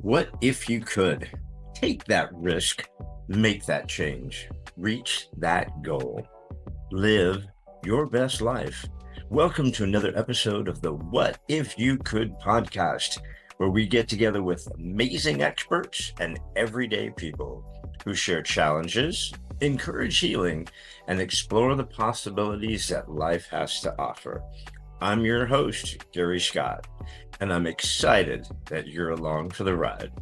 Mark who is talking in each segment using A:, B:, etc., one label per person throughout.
A: What if you could take that risk, make that change, reach that goal, live your best life? Welcome to another episode of the What If You Could podcast, where we get together with amazing experts and everyday people who share challenges, encourage healing, and explore the possibilities that life has to offer. I'm your host, Gary Scott, and I'm excited that you're along for the ride.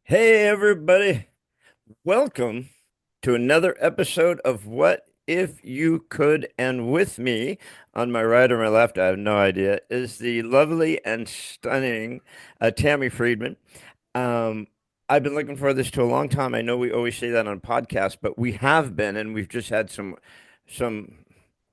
A: Hey, everybody. Welcome to another episode of What If You Could. And with me, on my right or my left, I have no idea, is the lovely and stunning Tammy Friedman. Um, I've been looking for this to a long time. I know we always say that on podcasts, but we have been, and we've just had some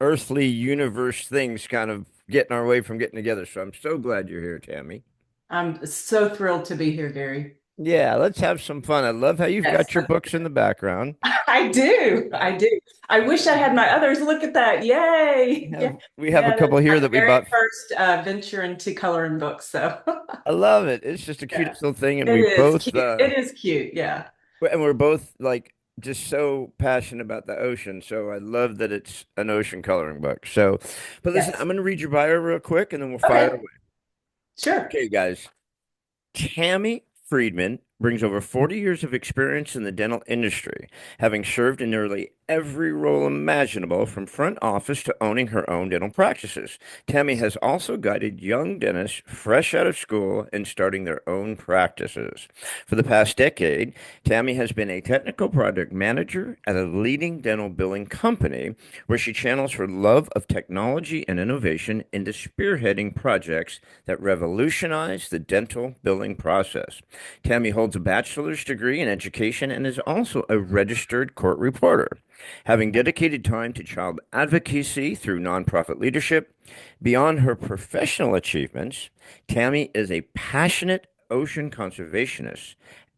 A: earthly universe things kind of getting our way from getting together. So I'm so glad you're here, Tammy.
B: I'm so thrilled to be here, Gary.
A: Yeah, let's have some fun. I love how you've
B: Yes,
A: got your books in the background.
B: I do. I do. I wish I had my others. Look at that.
A: We
B: Yay. Yeah.
A: have we have a
B: Yeah,
A: couple
B: that's
A: here
B: my
A: that we
B: very
A: bought.
B: first venture into coloring books. So,
A: I love it. It's just the
B: yeah,
A: cutest little thing, and
B: it
A: we
B: is
A: both
B: cute. It is cute. Yeah.
A: we're both like just so passionate about the ocean. So I love that it's an ocean coloring book. So, but listen,
B: Yes.
A: I'm going to read your bio real quick, and then we'll fire
B: Okay.
A: away.
B: Sure.
A: Okay, guys. Tammy Friedman brings over 40 years of experience in the dental industry, having served in nearly every role imaginable from front office to owning her own dental practices. Tammy has also guided young dentists fresh out of school in starting their own practices. For the past decade, Tammy has been a technical project manager at a leading dental billing company where she channels her love of technology and innovation into spearheading projects that revolutionize the dental billing process. Tammy holds a bachelor's degree in education and is also a registered court reporter. Having dedicated time to child advocacy through nonprofit leadership, beyond her professional achievements, Tammy is a passionate ocean conservationist,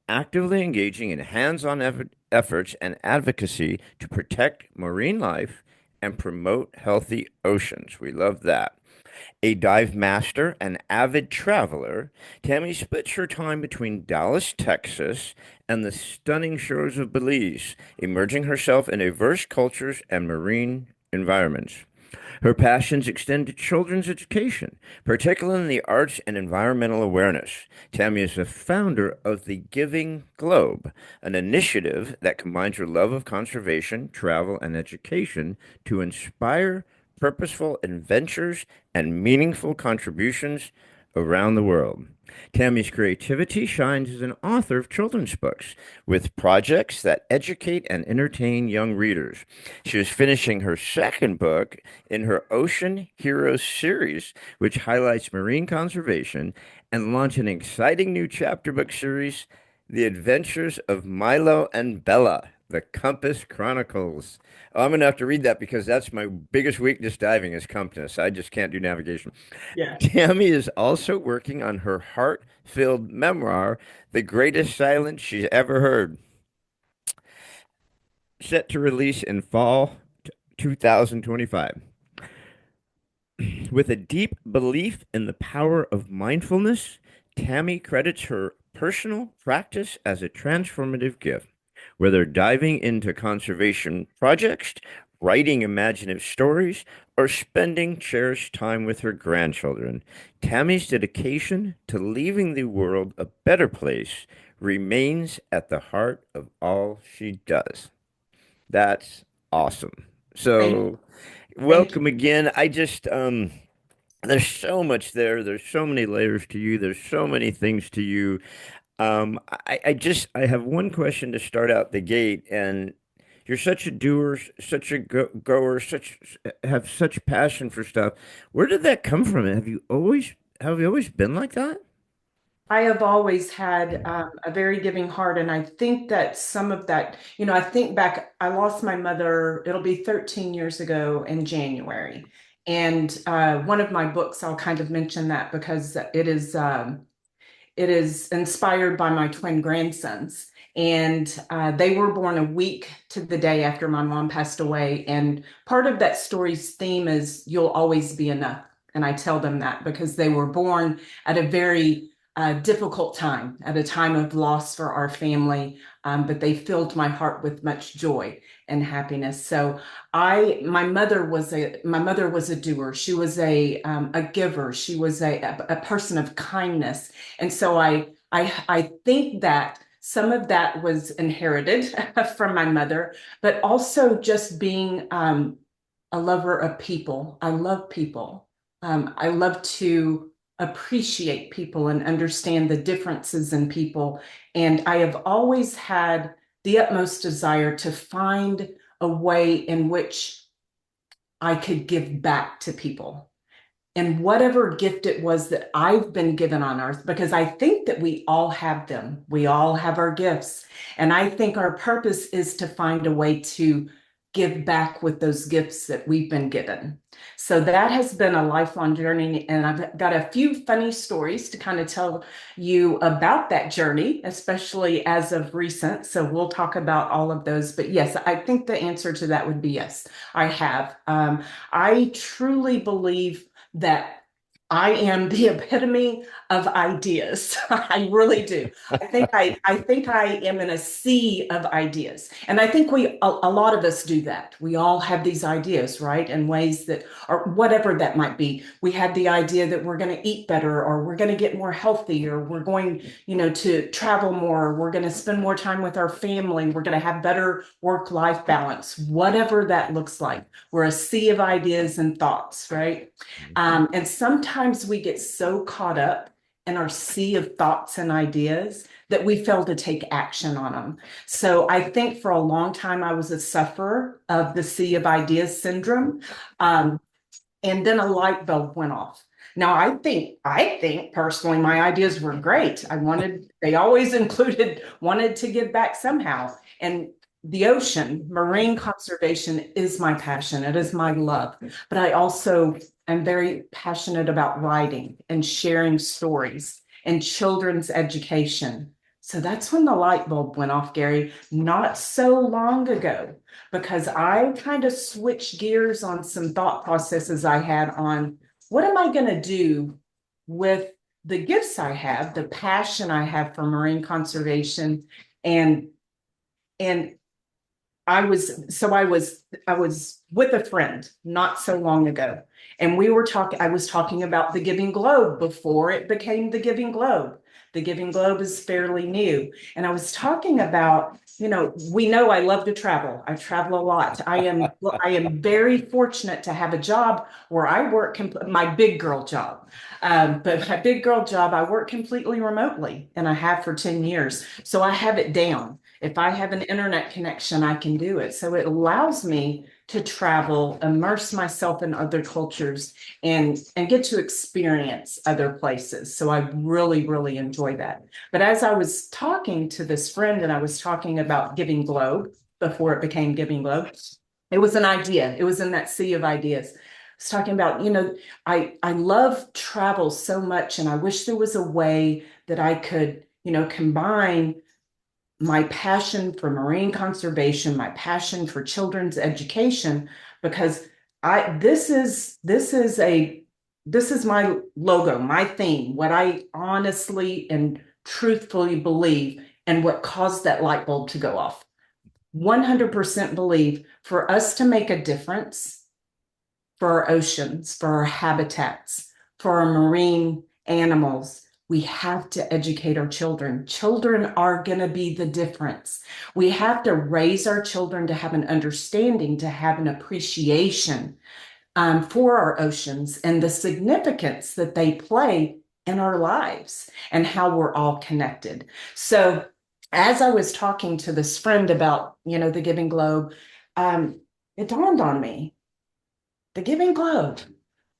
A: actively engaging in hands-on efforts and advocacy to protect marine life and promote healthy oceans. We love that. A dive master and avid traveler, Tammy splits her time between Dallas, Texas, and the stunning shores of Belize, immersing herself in diverse cultures and marine environments. Her passions extend to children's education, particularly in the arts and environmental awareness. Tammy is the founder of the Giving Globe, an initiative that combines her love of conservation, travel, and education to inspire purposeful adventures and meaningful contributions around the world. Tammy's creativity shines as an author of children's books with projects that educate and entertain young readers. She is finishing her second book in her Ocean Heroes series, which highlights marine conservation, and launch an exciting new chapter book series, The Adventures of Milo and Bella, the Compass Chronicles. Oh, I'm going to have to read that because that's my biggest weakness diving is compass. I just can't do navigation.
B: Yeah.
A: Tammy is also working on her heart-filled memoir, The Greatest Silence She's Ever Heard, set to release in fall 2025. With a deep belief in the power of mindfulness, Tammy credits her personal practice as a transformative gift. Whether diving into conservation projects, writing imaginative stories, or spending cherished time with her grandchildren, Tammy's dedication to leaving the world a better place remains at the heart of all she does. That's awesome.
B: Thank you.
A: So,
B: Thank you.
A: welcome again. There's so much there. There's so many layers to you. There's so many things to you. I have one question to start out the gate, and you're such a doer, such a goer, have such passion for stuff. Where did that come from? Have you always been like that?
B: I have always had a very giving heart, and I think that some of that, I think back, I lost my mother, it'll be 13 years ago in January. And one of my books, I'll kind of mention that because it is inspired by my twin grandsons. And they were born a week to the day after my mom passed away. And part of that story's theme is you'll always be enough. And I tell them that because they were born at a very a difficult time, at a time of loss for our family, but they filled my heart with much joy and happiness. So my mother was a doer. She was a giver. She was a person of kindness, and so I think that some of that was inherited from my mother, but also just being a lover of people. I love people. I love to appreciate people and understand the differences in people. And I have always had the utmost desire to find a way in which I could give back to people and whatever gift it was that I've been given on earth, because I think that we all have them. We all have our gifts. And I think our purpose is to find a way to give back with those gifts that we've been given. So that has been a lifelong journey. And I've got a few funny stories to kind of tell you about that journey, especially as of recent. So we'll talk about all of those. But yes, I think the answer to that would be yes, I have. I truly believe that I am the epitome of ideas. I really do. I think I am in a sea of ideas. And I think a lot of us do that. We all have these ideas, right? In ways that, or whatever that might be. We had the idea that we're going to eat better, or we're going to get more healthy, or we're going, to travel more, we're going to spend more time with our family, we're going to have better work-life balance, whatever that looks like. We're a sea of ideas and thoughts, right? And sometimes we get so caught up in our sea of thoughts and ideas that we fail to take action on them. So I think for a long time, I was a sufferer of the sea of ideas syndrome. And then a light bulb went off. Now I think personally my ideas were great. They always included wanted to give back somehow. And the ocean, marine conservation is my passion. It is my love. But I also am very passionate about writing and sharing stories and children's education. So that's when the light bulb went off, Gary, not so long ago, because I kind of switched gears on some thought processes I had on what am I going to do with the gifts I have, the passion I have for marine conservation, and and I was with a friend not so long ago, and I was talking about the Giving Globe before it became the Giving Globe. The Giving Globe is fairly new. And I was talking about, we know I love to travel. I travel a lot. I am very fortunate to have a job where I work my big girl job. But my big girl job, I work completely remotely, and I have for 10 years. So I have it down. If I have an internet connection, I can do it. So it allows me to travel, immerse myself in other cultures, and get to experience other places. So I really, really enjoy that. But as I was talking to this friend and I was talking about Giving Globe before it became Giving Globe, it was an idea. It was in that sea of ideas. I was talking about, I love travel so much, and I wish there was a way that I could, combine my passion for marine conservation, my passion for children's education, because I this is my logo, my theme, what I honestly and truthfully believe, and what caused that light bulb to go off. 100% believe for us to make a difference for our oceans, for our habitats, for our marine animals, we have to educate our children. Children are going to be the difference. We have to raise our children to have an understanding, to have an appreciation for our oceans and the significance that they play in our lives and how we're all connected. So, as I was talking to this friend about, the Giving Globe, it dawned on me, the Giving Globe.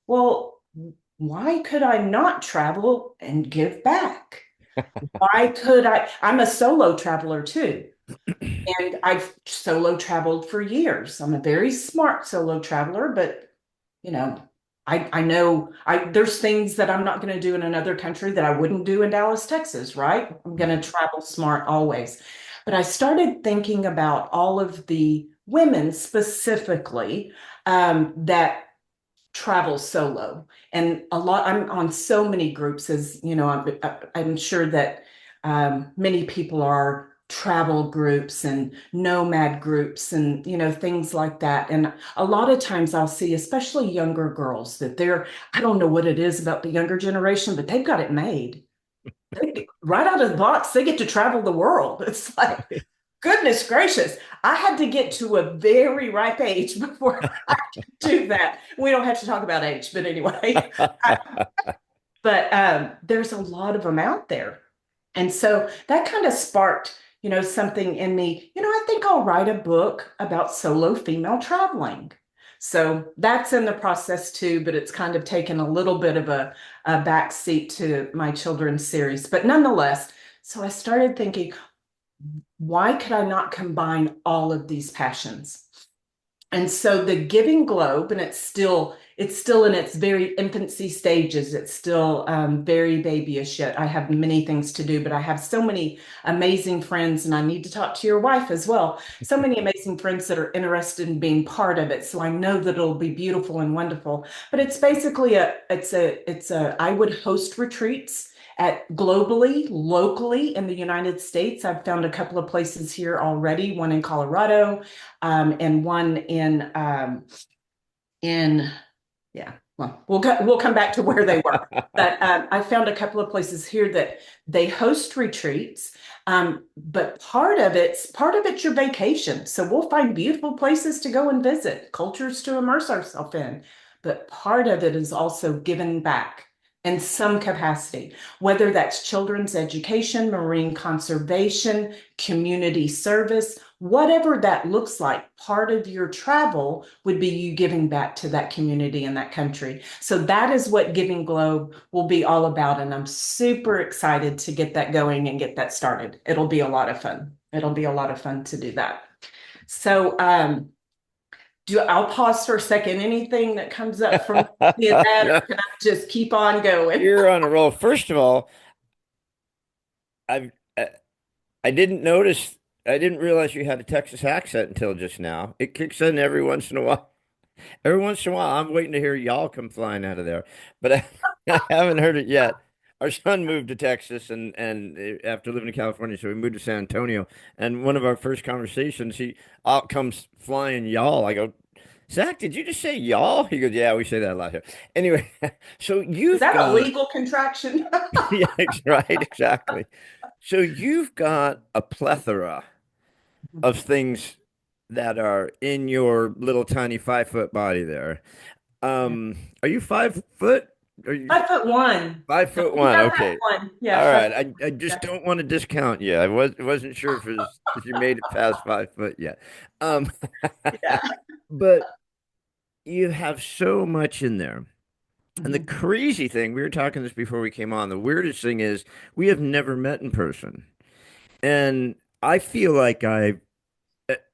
B: Well, why could I not travel and give back? Why could I? I'm a solo traveler too. And I've solo traveled for years. I'm a very smart solo traveler, but you know, I know there's things that I'm not going to do in another country that I wouldn't do in Dallas, Texas, right? I'm going to travel smart always. But I started thinking about all of the women specifically that travel solo. And a lot, I'm on so many groups, as you know, I'm sure that many people are travel groups and nomad groups and things like that. And a lot of times I'll see, especially younger girls, that I don't know what it is about the younger generation, but they've got it made. Right out of the box, they get to travel the world. It's like, goodness gracious, I had to get to a very ripe age before I could do that. We don't have to talk about age, but anyway. But there's a lot of them out there. And so that kind of sparked, something in me. I think I'll write a book about solo female traveling. So that's in the process too, but it's kind of taken a little bit of a backseat to my children's series. But nonetheless, so I started thinking, why could I not combine all of these passions? And so the Giving Globe, and it's still in its very infancy stages. It's still very babyish yet. I have many things to do, but I have so many amazing friends, and I need to talk to your wife as well. So many amazing friends that are interested in being part of it. So I know that it'll be beautiful and wonderful. But it's basically I would host retreats at globally, locally in the United States. I've found a couple of places here already, one in Colorado, and one in yeah. Well, we'll come back to where they were, but I found a couple of places here that they host retreats. But part of it's your vacation. So we'll find beautiful places to go and visit, cultures to immerse ourselves in. But part of it is also giving back in some capacity, whether that's children's education, marine conservation, community service, whatever that looks like. Part of your travel would be you giving back to that community and that country. So that is what Giving Globe will be all about. And I'm super excited to get that going and get that started. It'll be a lot of fun. It'll be a lot of fun to do that. So I'll pause for a second. Anything that comes up from that, or
A: No,
B: can I just keep on going?
A: you're on a roll. First of all, I've I didn't notice, I didn't realize you had a Texas accent until just now. It kicks in every once in a while. Every once in a while, I'm waiting to hear y'all come flying out of there, but I haven't heard it yet. Our son moved to Texas and after living in California, so we moved to San Antonio. And one of our first conversations, he out comes flying y'all. I go, Zach, did you just say y'all? He goes, yeah, we say that a lot here. Anyway, so
B: Is
A: you've
B: that a
A: got,
B: legal contraction?
A: yeah, right, exactly. So you've got a plethora of things that are in your little tiny 5 foot body there. Are you 5 foot? Are you
B: 5'1".
A: five
B: So
A: foot
B: we
A: one?
B: got that
A: Okay.
B: one. Yeah,
A: All
B: five.
A: right. I just
B: Yeah.
A: don't want to discount you. Wasn't sure if you made it past 5 foot yet. Um,
B: Yeah.
A: but you have so much in there. And the
B: Mhm.
A: crazy thing, we were talking this before we came on. The weirdest thing is we have never met in person. And I feel like I've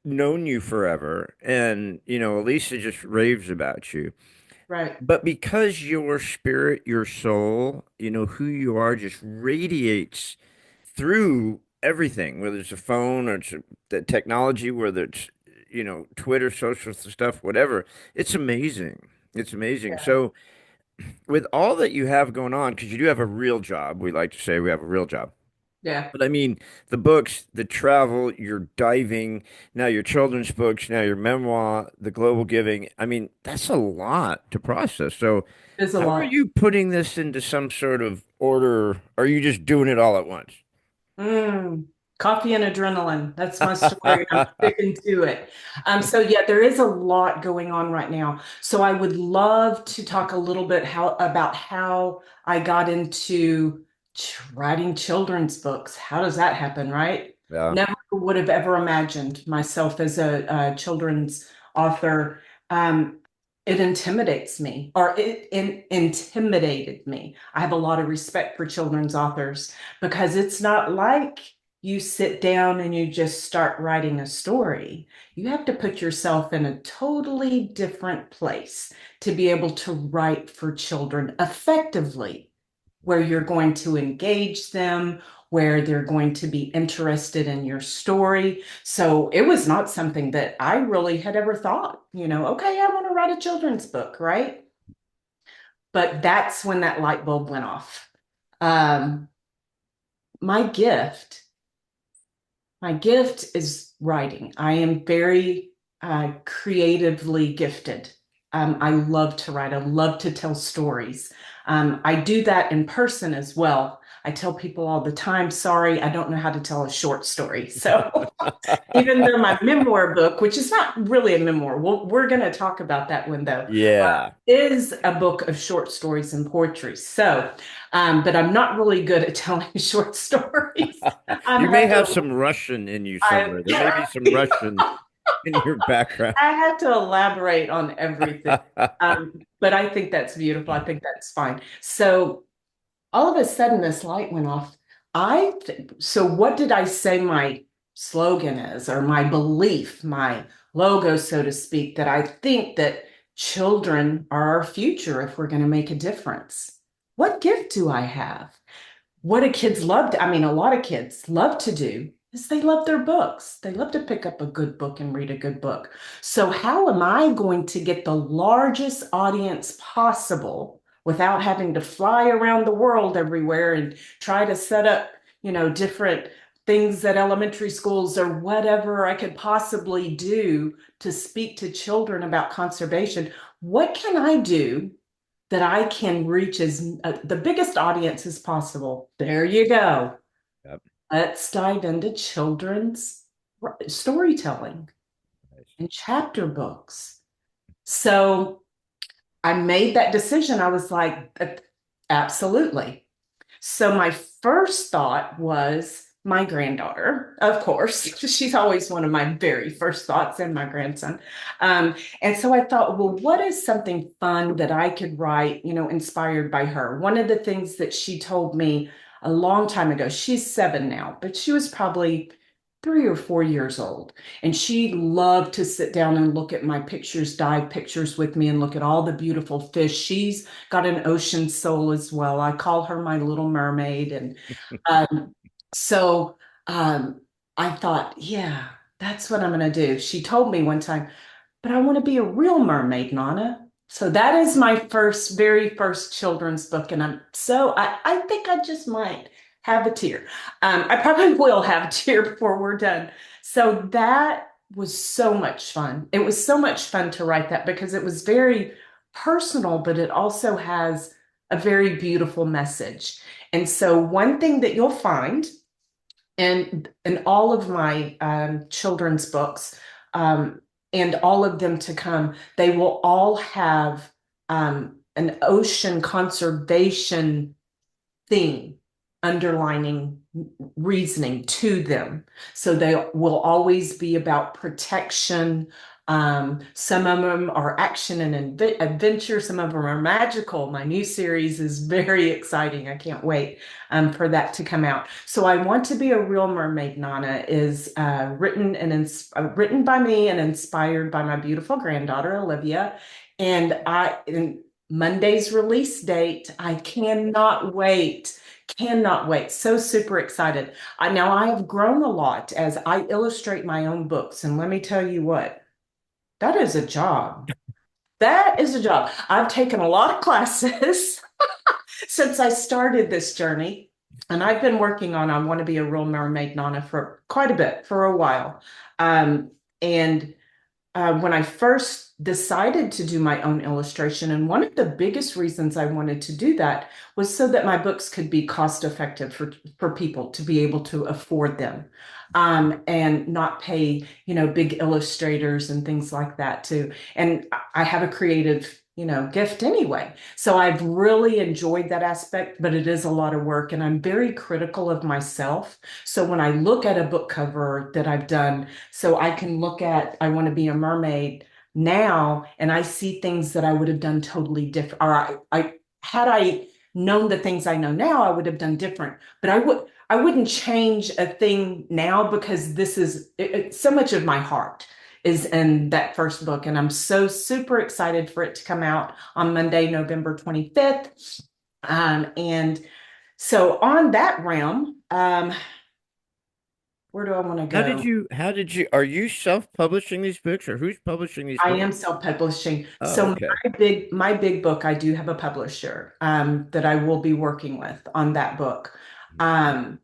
A: known you forever. And, Elisa just raves about you.
B: Right.
A: But because your spirit, your soul, who you are just radiates through everything, whether it's a phone or it's the technology, whether it's, Twitter, social stuff, whatever. It's amazing. It's amazing.
B: Yeah.
A: So, with all that you have going on, because you do have a real job, we like to say we have a real job.
B: Yeah.
A: But I mean, the books, the travel, your diving, now your children's books, now your memoir, the global giving. I mean, that's a lot to process. So,
B: There's a
A: how are
B: lot.
A: you putting this into some sort of order? Are you just doing it all at once?
B: Mm, coffee and adrenaline. That's my story. I'm sticking to it. So yeah, there is a lot going on right now. So I would love to talk a little bit about how I got into writing children's books. How does that happen, right?
A: Yeah.
B: Never would have ever imagined myself as a children's author. Um, it intimidates me, or intimidated me. I have a lot of respect for children's authors because it's not like you sit down and you just start writing a story. You have to put yourself in a totally different place to be able to write for children effectively, where you're going to engage them, where they're going to be interested in your story. So it was not something that I really had ever thought, okay, I want to write a children's book, right? but that's when that light bulb went off. Um, my gift, my gift is writing. I am very creatively gifted. I love to write. I love to tell stories. I do that in person as well. I tell people all the time, sorry, I don't know how to tell a short story. So even though my memoir book, which is not really a memoir, we're going to talk about that one though,
A: Yeah.
B: is a book of short stories and poetry. So, but I'm not really good at telling short stories.
A: You
B: I
A: may
B: have
A: have
B: to,
A: some Russian in you
B: I,
A: somewhere. There may be some Russian in your background.
B: I had to elaborate on everything. But I think that's beautiful. I think that's fine. So all of a sudden this light went off. So what did I say my slogan is, or my belief, my logo, so to speak, that I think that children are our future if we're going to make a difference. What gift do I have? What do kids love to, I mean, a lot of kids love to do is they love their books. They love to pick up a good book and read a good book. So how am I going to get the largest audience possible without having to fly around the world everywhere and try to set up, different things at elementary schools or whatever I could possibly do to speak to children about conservation? What can I do that I can reach as the biggest audience as possible? There you go.
A: Yep.
B: Let's dive into children's storytelling
A: Nice.
B: and chapter books. So I made that decision. I was like, absolutely. So my first thought was my granddaughter, of course. She's always one of my very first thoughts, and my grandson. And so I thought, well, what is something fun that I could write, inspired by her? One of the things that she told me a long time ago, she's 7 now, but she was probably 3 or 4 years old. And she loved to sit down and look at my pictures, dive pictures with me, and look at all the beautiful fish. She's got an ocean soul as well. I call her my little mermaid. And um, so um, I thought, yeah, that's what I'm going to do. She told me one time, but I want to be a real mermaid, Nana. So that is my very first children's book. And I think I just might have a tear. I probably will have a tear before we're done. So that was so much fun. It was so much fun to write that because it was very personal, but it also has a very beautiful message. And so one thing that you'll find in all of my children's books, and all of them to come, they will all have an ocean conservation theme underlining reasoning to them. So they will always be about protection. Some of them are action and adventure. Some of them are magical. My new series is very exciting. I can't wait for that to come out. So I Want to Be a Real Mermaid, Nana, is written by me and inspired by my beautiful granddaughter, Olivia. And Monday's release date, I cannot wait. Cannot wait. So super excited. I have grown a lot as I illustrate my own books. And let me tell you what, that is a job. That is a job. I've taken a lot of classes since I started this journey. And I've been working on I Want to Be a Real Mermaid, Nana, for quite a bit, for a while. And when I first decided to do my own illustration, and one of the biggest reasons I wanted to do that was so that my books could be cost effective for people to be able to afford them, and not pay, big illustrators and things like that too. And I have a creative, gift anyway. So I've really enjoyed that aspect, but it is a lot of work and I'm very critical of myself. So when I look at a book cover that I've done, so I can look at I Want to Be a Mermaid now and I see things that I would have done totally different. Or I had I known the things I know now, I would have done different. But I wouldn't change a thing now because this is so much of my heart is in that first book. And I'm so super excited for it to come out on Monday, November 25th. And so on that realm, Where do I want to
A: How did
B: go?
A: are you self-publishing these books or who's publishing these
B: I
A: books?
B: am self-publishing.
A: Oh,
B: So
A: okay.
B: my big book, I do have a publisher that I will be working with on that book. Um,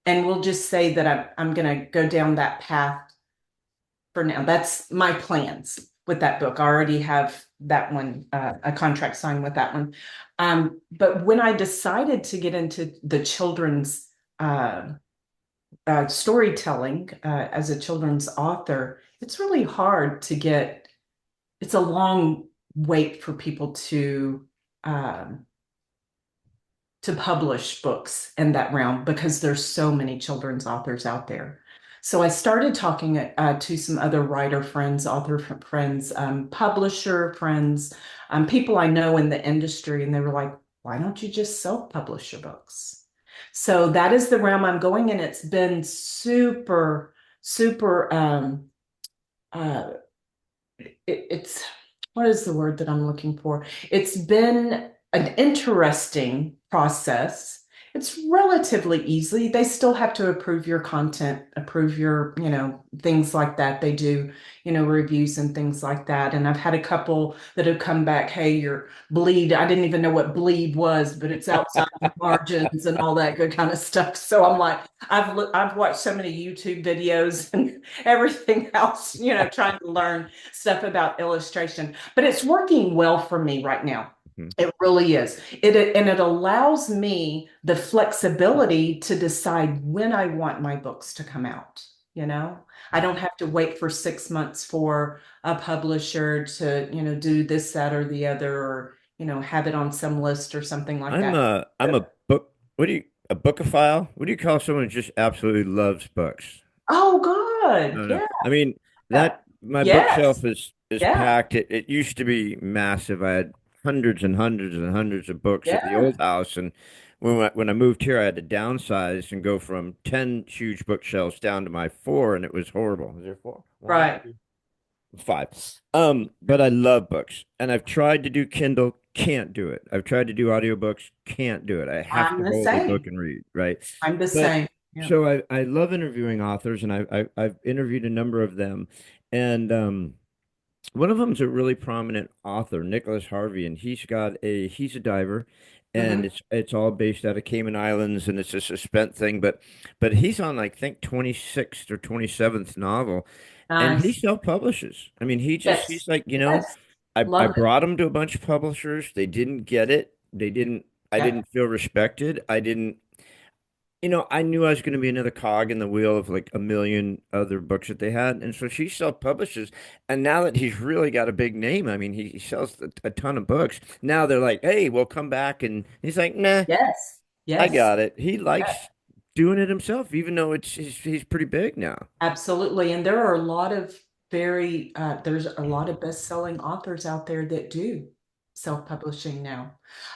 B: and we'll just say that I'm gonna go down that path for now. That's my plans with that book. I already have that one, a contract signed with that one. But when I decided to get into the children's uh, storytelling as a children's author, it's really hard to get, it's a long wait for people um, to publish books in that realm because there's so many children's authors out there. So I started talking to some other writer friends, author friends, publisher friends, people I know in the industry, and they were like, "Why don't you just self-publish your books?" So that is the realm I'm going in. It's been super, super uh, it's what is the word that I'm looking for? It's been an interesting process. It's relatively easy. They still have to approve your content, approve your, things like that. They do, reviews and things like that. And I've had a couple that have come back, hey, your bleed, I didn't even know what bleed was, but it's outside the margins and all that good kind of stuff. So I'm like, I've watched so many YouTube videos and everything else, trying to learn stuff about illustration, but it's working well for me right now.
A: Mhm.
B: It really is. And it allows me the flexibility to decide when I want my books to come out. I don't have to wait for 6 months for a publisher to, do this, that, or the other, or, have it on some list or something like that.
A: I'm a book. A bookophile? What do you call someone who just absolutely loves books?
B: Oh, good.
A: No, no.
B: Yeah.
A: I mean that my bookshelf
B: Yes.
A: is
B: Yeah.
A: packed. It used to be massive. I had hundreds and hundreds and hundreds of books at the
B: Yeah.
A: old house, and when I moved here, I had to downsize and go from 10 huge bookshelves down to my four, and it was horrible. Is there four? One,
B: Right.
A: two, five. But I love books, and I've tried to do Kindle, can't do it. I've tried to do audiobooks, can't do it. I have
B: I'm
A: to
B: the
A: hold a book
B: same.
A: and read, right?
B: I'm the
A: But
B: same. Yeah.
A: so I love interviewing authors, and I've interviewed a number of them, and one of them's a really prominent author, Nicholas Harvey, and he's a diver, and
B: Hmm.
A: it's all based out of Cayman Islands, and it's a suspense thing, but he's on like, I think 26th or 27th novel, and he
B: Nice.
A: self-publishes. I mean,
B: Yes.
A: he's like,
B: Yes.
A: I
B: Love it.
A: brought him to a bunch of publishers. They didn't get it. I
B: Yeah.
A: didn't feel respected. I knew I was going to be another cog in the wheel of like a million other books that they had. And so she self-publishes. And now that he's really got a big name, I mean, he sells a ton of books. Now they're like, hey, we'll come back. And he's like, nah,
B: Yes.
A: I
B: Yes.
A: got it. He likes doing it himself, even though he's pretty big now.
B: Absolutely. And there are a lot of there's a lot of best-selling authors out there that do self-publishing now.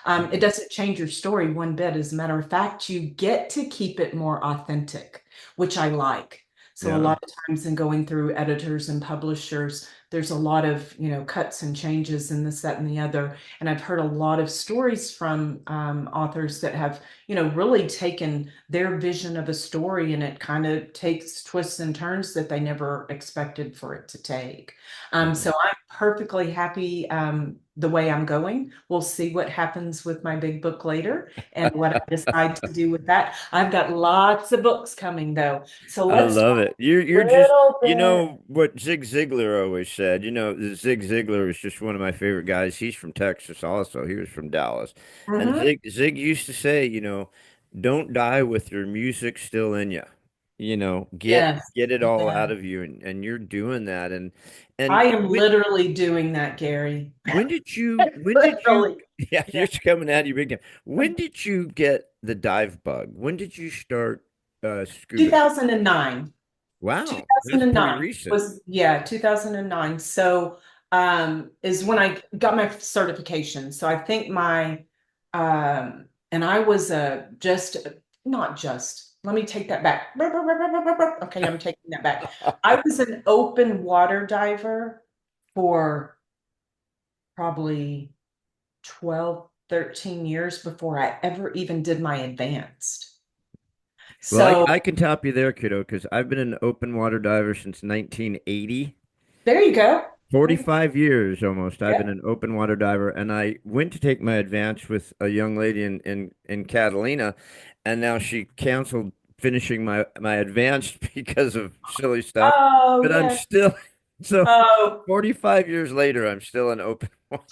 B: It
A: Mhm.
B: doesn't change your story one bit. As a matter of fact, you get to keep it more authentic, which I like. So a
A: Yeah.
B: lot of times in going through editors and publishers, there's a lot of, cuts and changes and this, that, and the other. And I've heard a lot of stories from authors that have, really taken their vision of a story and it kind of takes twists and turns that they never expected for it to take. So
A: Mhm.
B: I'm perfectly happy the way I'm going. We'll see what happens with my big book later and what I decide to do with that. I've got lots of books coming though. So
A: I
B: let's
A: love
B: talk
A: it.
B: a
A: You're just
B: little
A: you
B: bit.
A: know what Zig Ziglar always said. Zig Ziglar is just one of my favorite guys. He's from Texas also. He was from Dallas. And
B: Mhm.
A: Zig used to say, don't die with your music still in you.
B: Yes.
A: Get it all
B: Yeah.
A: out of you, and you're doing that. And
B: I am literally doing that, Gary.
A: when did you
B: Literally.
A: yeah,
B: Yeah.
A: you're coming at you big time. When did you get the dive bug? When did you start scuba diving?
B: 2009.
A: Wow, that's pretty
B: 2009
A: recent.
B: was, yeah, 2009. So is when I got my certification. So I think and I was just not just, let me take that back. Okay, I'm taking that back. I was an open water diver for probably 12, 13 years before I ever even did my advanced.
A: Well,
B: So
A: I can top you there, kiddo, because I've been an open water diver since 1980.
B: there you go. There you go.
A: 45 years almost. I've been
B: Yeah.
A: an open water diver, and I went to take my advance with a young lady in Catalina, and now she canceled finishing my advanced because of silly stuff.
B: Oh,
A: But I'm
B: yeah.
A: still so
B: Oh,
A: 45 years later, I'm still an open water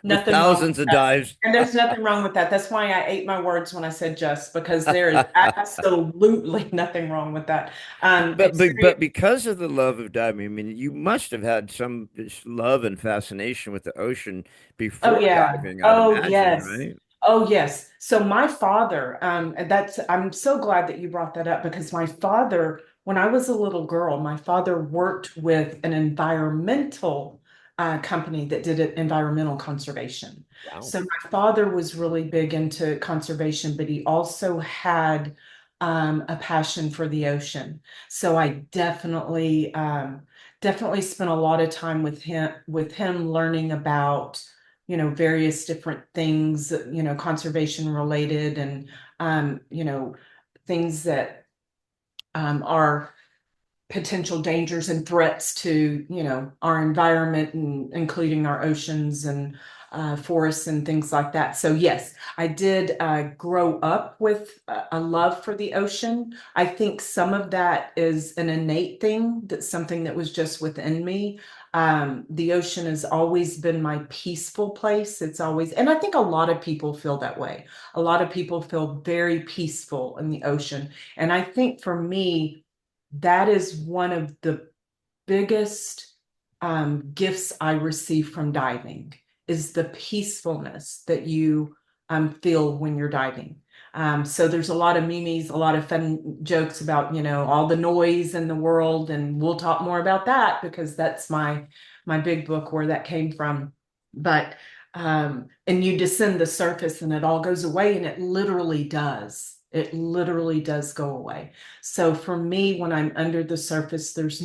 A: with
B: nothing wrong with
A: thousands of
B: that.
A: dives.
B: And there's nothing wrong with that. That's why I ate my words when I said just, because there is absolutely nothing wrong with that.
A: But
B: Experience.
A: because of the love of diving, I mean, you must have had some love and fascination with the ocean
B: Oh
A: before
B: yeah.
A: diving, I'd
B: Oh
A: imagine,
B: yes.
A: right?
B: Oh yes. So my father, and that's I'm so glad that you brought that up because my father, when I was a little girl, my father worked with an environmental company that did environmental conservation.
A: Wow.
B: So my father was really big into conservation, but he also had a passion for the ocean. So I definitely spent a lot of time with him learning about various different things, conservation related and, things that are potential dangers and threats to, our environment and including our oceans and forests and things like that. So yes, I did grow up with a love for the ocean. I think some of that is an innate thing, that's something that was just within me. The ocean has always been my peaceful place. It's always, and I think a lot of people feel that way. A lot of people feel very peaceful in the ocean. And I think for me, that is one of the biggest gifts I receive from diving is the peacefulness that you feel when you're diving. So there's a lot of memes, a lot of fun jokes about, all the noise in the world, and we'll talk more about that because that's my big book where that came from. But and you descend the surface and it all goes away, and it literally does. It literally does go away. So for me, when I'm under the surface, there's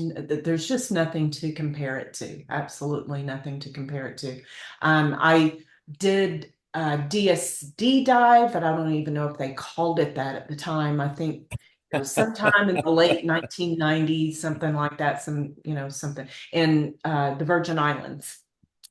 B: just nothing to compare it to. Absolutely nothing to compare it to. I did DSD dive, but I don't even know if they called it that at the time. I think it was sometime in the late 1990s, something like that. Something in the Virgin Islands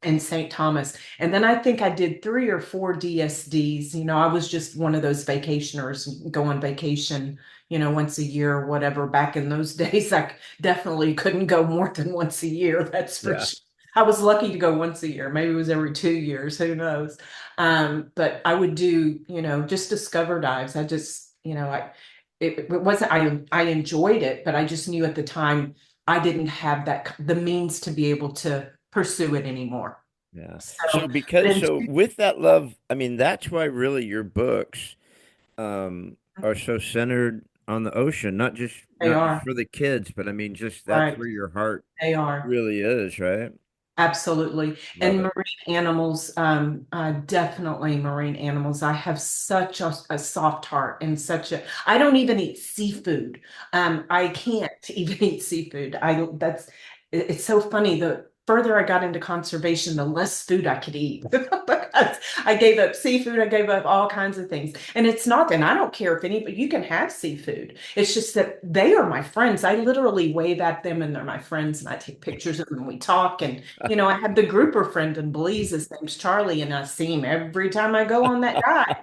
B: in St. Thomas. And then I think I did 3 or 4 DSDs. I was just one of those vacationers, go on vacation, once a year or whatever. Back in those days, I definitely couldn't go more than once a year. That's for
A: Yeah.
B: sure. I was lucky to go once a year. Maybe it was every 2 years, who knows? But I would do, just discover dives. I just, it wasn't, I enjoyed it, but I just knew at the time I didn't have the means to be able to pursue it anymore.
A: Yeah.
B: So, but
A: So with that love, I mean, that's why really your books are so centered on the ocean,
B: they
A: not just
B: are
A: for the kids, but I mean just that's
B: right.
A: where your heart
B: They are.
A: really is, right?
B: Absolutely.
A: Love
B: And
A: it.
B: marine animals, definitely marine animals. I have such a soft heart and I don't even eat seafood. I can't even eat seafood. It's so funny. The further I got into conservation, the less food I could eat because I gave up seafood. I gave up all kinds of things. And it's not, and I don't care if anybody, you can have seafood. It's just that they are my friends. I literally wave at them and they're my friends and I take pictures of them and we talk. And I have the grouper friend in Belize. His name's Charlie, and I see him every time I go on that dive.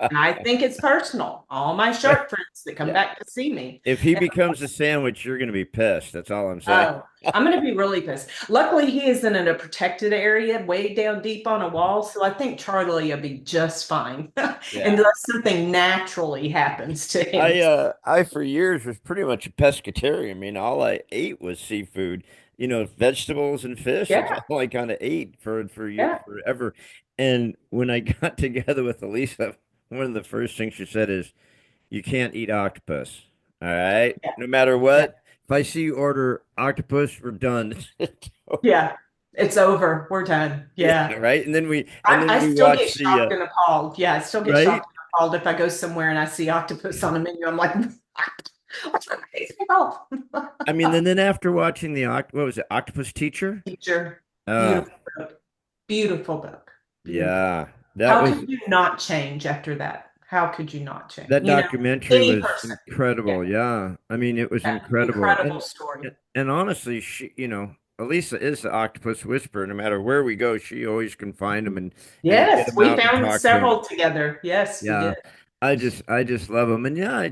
B: And I think it's personal. All my shark friends that come
A: Yeah.
B: back to see me.
A: If he
B: And
A: becomes a sandwich, you're going to be pissed. That's all I'm saying.
B: oh, I'm going to be really pissed. Luckily, he is in a protected area, way down deep on a wall. So I think Charlie will be just fine,
A: Yeah.
B: unless something naturally happens to him.
A: I for years was pretty much a pescatarian. I mean, all I ate was seafood, vegetables and fish. That's
B: Yeah,
A: all I kind of ate for
B: yeah,
A: forever. And when I got together with Elisa, one of the first things she said is, "You can't eat octopus. All right,
B: yeah,
A: no matter
B: yeah,
A: what. If I see you order octopus, we're done."
B: yeah. It's over. We're done.
A: Yeah,
B: Yeah.
A: right. And then
B: I
A: we
B: still get
A: watch the
B: shocked and appalled. Yeah, I still get
A: right.
B: shocked and appalled if I go somewhere and I see octopus on a menu. I'm like, what's wrong with these people?
A: I mean, and then after watching what was it, Octopus Teacher?
B: Teacher,
A: Uh,
B: beautiful book. Beautiful book. Beautiful.
A: yeah, that
B: How
A: was
B: could you not change after that? How could you not change?
A: That documentary
B: Any
A: was
B: person. Yeah,
A: incredible. Yeah. I mean, it was
B: yeah.
A: incredible.
B: Incredible story.
A: And honestly, Elisa is the octopus whisperer. No matter where we go, she always can find him and get
B: Yes,
A: him
B: we
A: out and
B: found
A: talk to him.
B: several together. Yes, we
A: Yeah.
B: did.
A: I just love him. And yeah,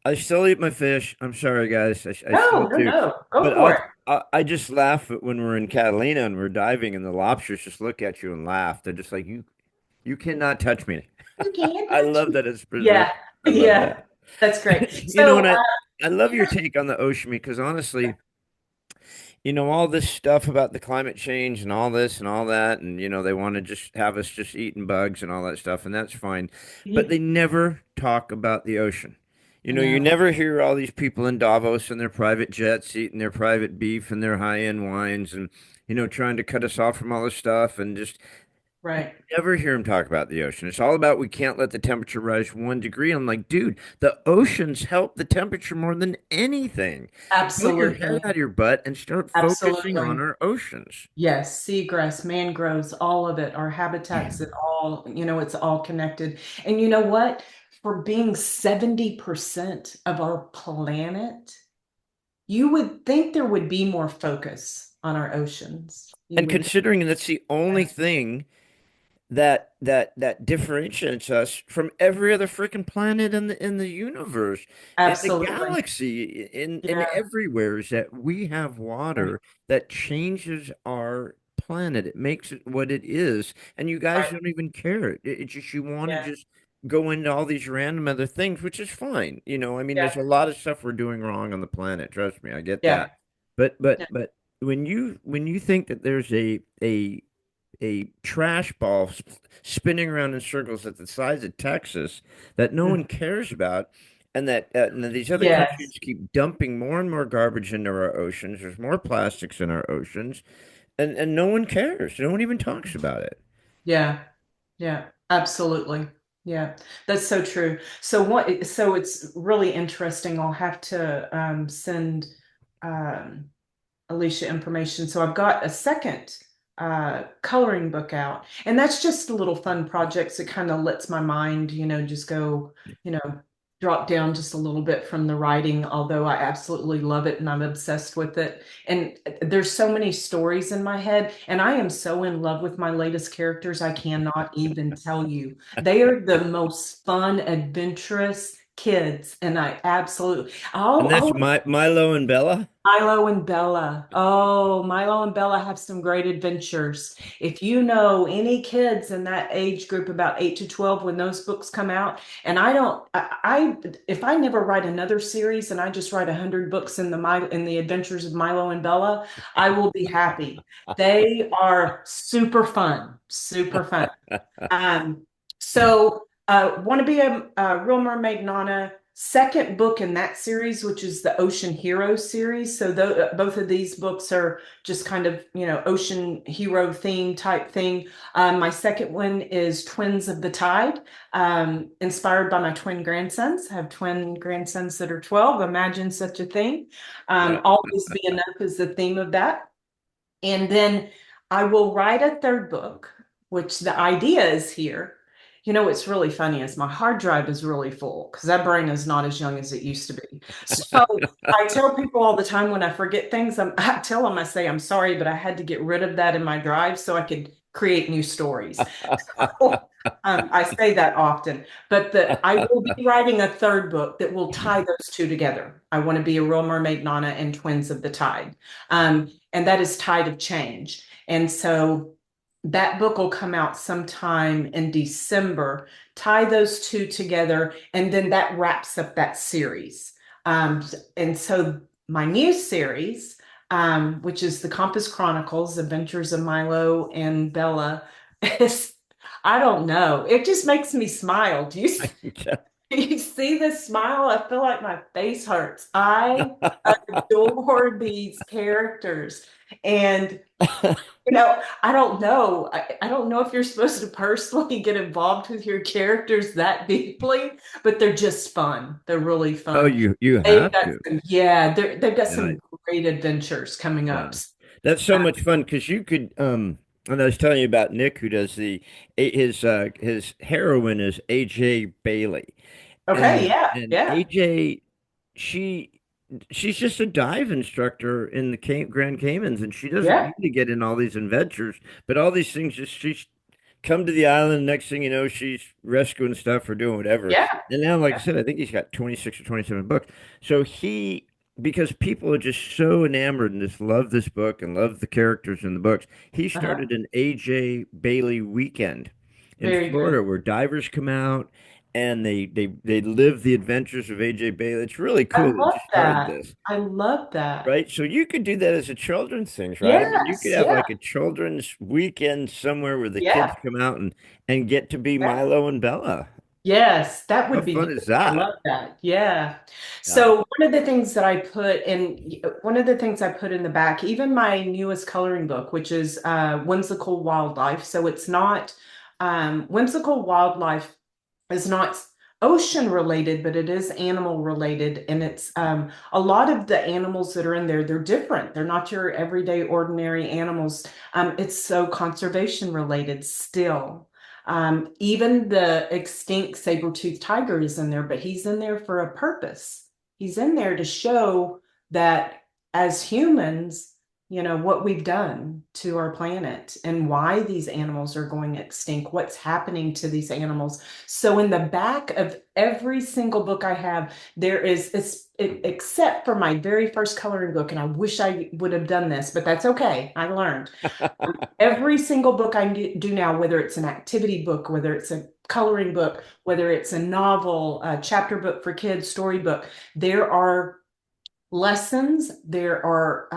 A: I still eat my fish. I'm sorry, guys. I
B: No,
A: still
B: no,
A: do.
B: no. Go
A: But
B: for it.
A: I just laugh at when we're in Catalina and we're diving and the lobsters just look at you and laugh. They're just like, you cannot touch me.
B: You can't
A: I
B: touch
A: love
B: me.
A: that it's preserved.
B: Yeah,
A: I love that.
B: yeah. That's great.
A: And
B: So,
A: I love
B: yeah,
A: your take on the ocean because honestly, all this stuff about the climate change and all this and all that, and they want to just have us just eating bugs and all that stuff, and that's fine. But
B: yeah,
A: they never talk about the ocean.
B: I
A: You
B: know.
A: never hear all these people in Davos in their private jets eating their private beef and their high-end wines and, trying to cut us off from all this stuff and just
B: Right.
A: never hear him talk about the ocean. It's all about we can't let the temperature rise 1 degree. I'm like, dude, the oceans help the temperature more than anything. Pull your head
B: Absolutely.
A: out of your butt and start focusing on
B: Absolutely.
A: our oceans.
B: Yes, seagrass, mangroves, all of it, our habitats, it all, it's all connected. And you know what? For being 70% of our planet, you would think there would be more focus on our oceans. You
A: And
B: would think.
A: considering that's the only thing that differentiates us from every other freaking planet in the universe, in the
B: Absolutely.
A: galaxy, in
B: Yeah.
A: everywhere, is that we have
B: Right.
A: water that changes our planet. It makes it what it is, and you guys
B: Right.
A: don't even care. It's just you want to
B: Yeah.
A: just go into all these random other things, which is fine. I mean,
B: Yeah.
A: there's a lot of stuff we're doing wrong on the planet. Trust me, I get
B: Yeah.
A: that. But
B: Yeah.
A: when you think that there's a trash ball spinning around in circles at the size of Texas that no one
B: Mm.
A: cares about, and that these other
B: Yes.
A: countries keep dumping more and more garbage into our oceans. There's more plastics in our oceans, and no one cares. No one even talks about it.
B: Yeah. Yeah. Absolutely. Yeah. That's so true. So it's really interesting. I'll have to send um Alicia information. So I've got a second coloring book out, and that's just a little fun projects. It kind of lets my mind, just go, you know, drop down just a little bit from the writing, although I absolutely love it and I'm obsessed with it. And there's so many stories in my head, and I am so in love with my latest characters, I cannot even tell you. They are the most fun, adventurous kids, and I absolutely,
A: And that's Milo and Bella.
B: Milo and Bella. Oh, Milo and Bella have some great adventures. If you know any kids in that age group, about 8 to 12, when those books come out, and I don't, if I never write another series and I just write 100 books in the adventures of Milo and Bella, I will be happy. They are super fun, super fun. Want to be a Real Mermaid Nana. Second book in that series, which is the Ocean Hero series. So both of these books are just kind of, ocean hero theme type thing. My second one is Twins of the Tide, inspired by my twin grandsons. I have twin grandsons that are 12. Imagine such a thing.
A: Yeah.
B: Always be enough is the theme of that. And then I will write a third book, which the idea is here. What's really funny is my hard drive is really full because that brain is not as young as it used to be. So I tell people all the time when I forget things, I tell them, I say, I'm sorry, but I had to get rid of that in my drive so I could create new stories. I say that often, but I will be writing a third book that will tie those two together. I want to be a Real Mermaid Nana and Twins of the Tide. And that is Tide of Change. And so that book will come out sometime in December. Tie those two together, and then that wraps up that series. And so my new series, which is the Compass Chronicles, Adventures of Milo and Bella, is, I don't know. It just makes me smile. Do you see this smile? I feel like my face hurts. I adore these characters. And I don't know. I don't know if you're supposed to personally get involved with your characters that deeply, but they're just fun. They're really
A: Oh,
B: fun.
A: you
B: They've
A: have
B: got
A: to.
B: they've got
A: Yeah.
B: some great adventures coming
A: Yeah.
B: up.
A: That's so much fun because you could And I was telling you about Nick, who does his heroine is AJ Bailey,
B: Okay,
A: and
B: yeah,
A: and
B: yeah,
A: AJ, she she's just a dive instructor in the Grand Caymans, and she doesn't
B: yeah,
A: need to get in all these adventures, but all these things just she's come to the island. Next thing you know, she's rescuing stuff or doing whatever.
B: yeah,
A: And now, like I
B: yeah,
A: said, I think he's got 26 or 27 books. So because people are just so enamored and just love this book and love the characters in the books, he
B: uh-huh.
A: started an AJ Bailey weekend in
B: Very good.
A: Florida where divers come out and they live the adventures of AJ Bailey. It's really
B: I
A: cool that
B: love
A: you started
B: that.
A: this.
B: I love that.
A: Right. So you could do that as a children's thing, right? I mean, you could
B: Yes,
A: have
B: yeah,
A: like a children's weekend somewhere where the kids
B: yeah.
A: come out and get to be Milo and Bella.
B: Yes, that
A: How
B: would be
A: fun
B: good.
A: is
B: I
A: that?
B: love that. Yeah.
A: Yeah.
B: So one of the things I put in the back, even my newest coloring book, which is Whimsical Wildlife. So it's not Whimsical Wildlife is not ocean related, but it is animal related. And it's a lot of the animals that are in there, they're different. They're not your everyday ordinary animals. It's so conservation related still. Even the extinct saber-toothed tiger is in there, but he's in there for a purpose. He's in there to show that as humans, what we've done to our planet and why these animals are going extinct, what's happening to these animals. So in the back of every single book I have, there is, except for my very first coloring book, and I wish I would have done this, but that's okay. I learned. Every single book I do now, whether it's an activity book, whether it's a coloring book, whether it's a novel, a chapter book for kids, storybook, there are lessons, there are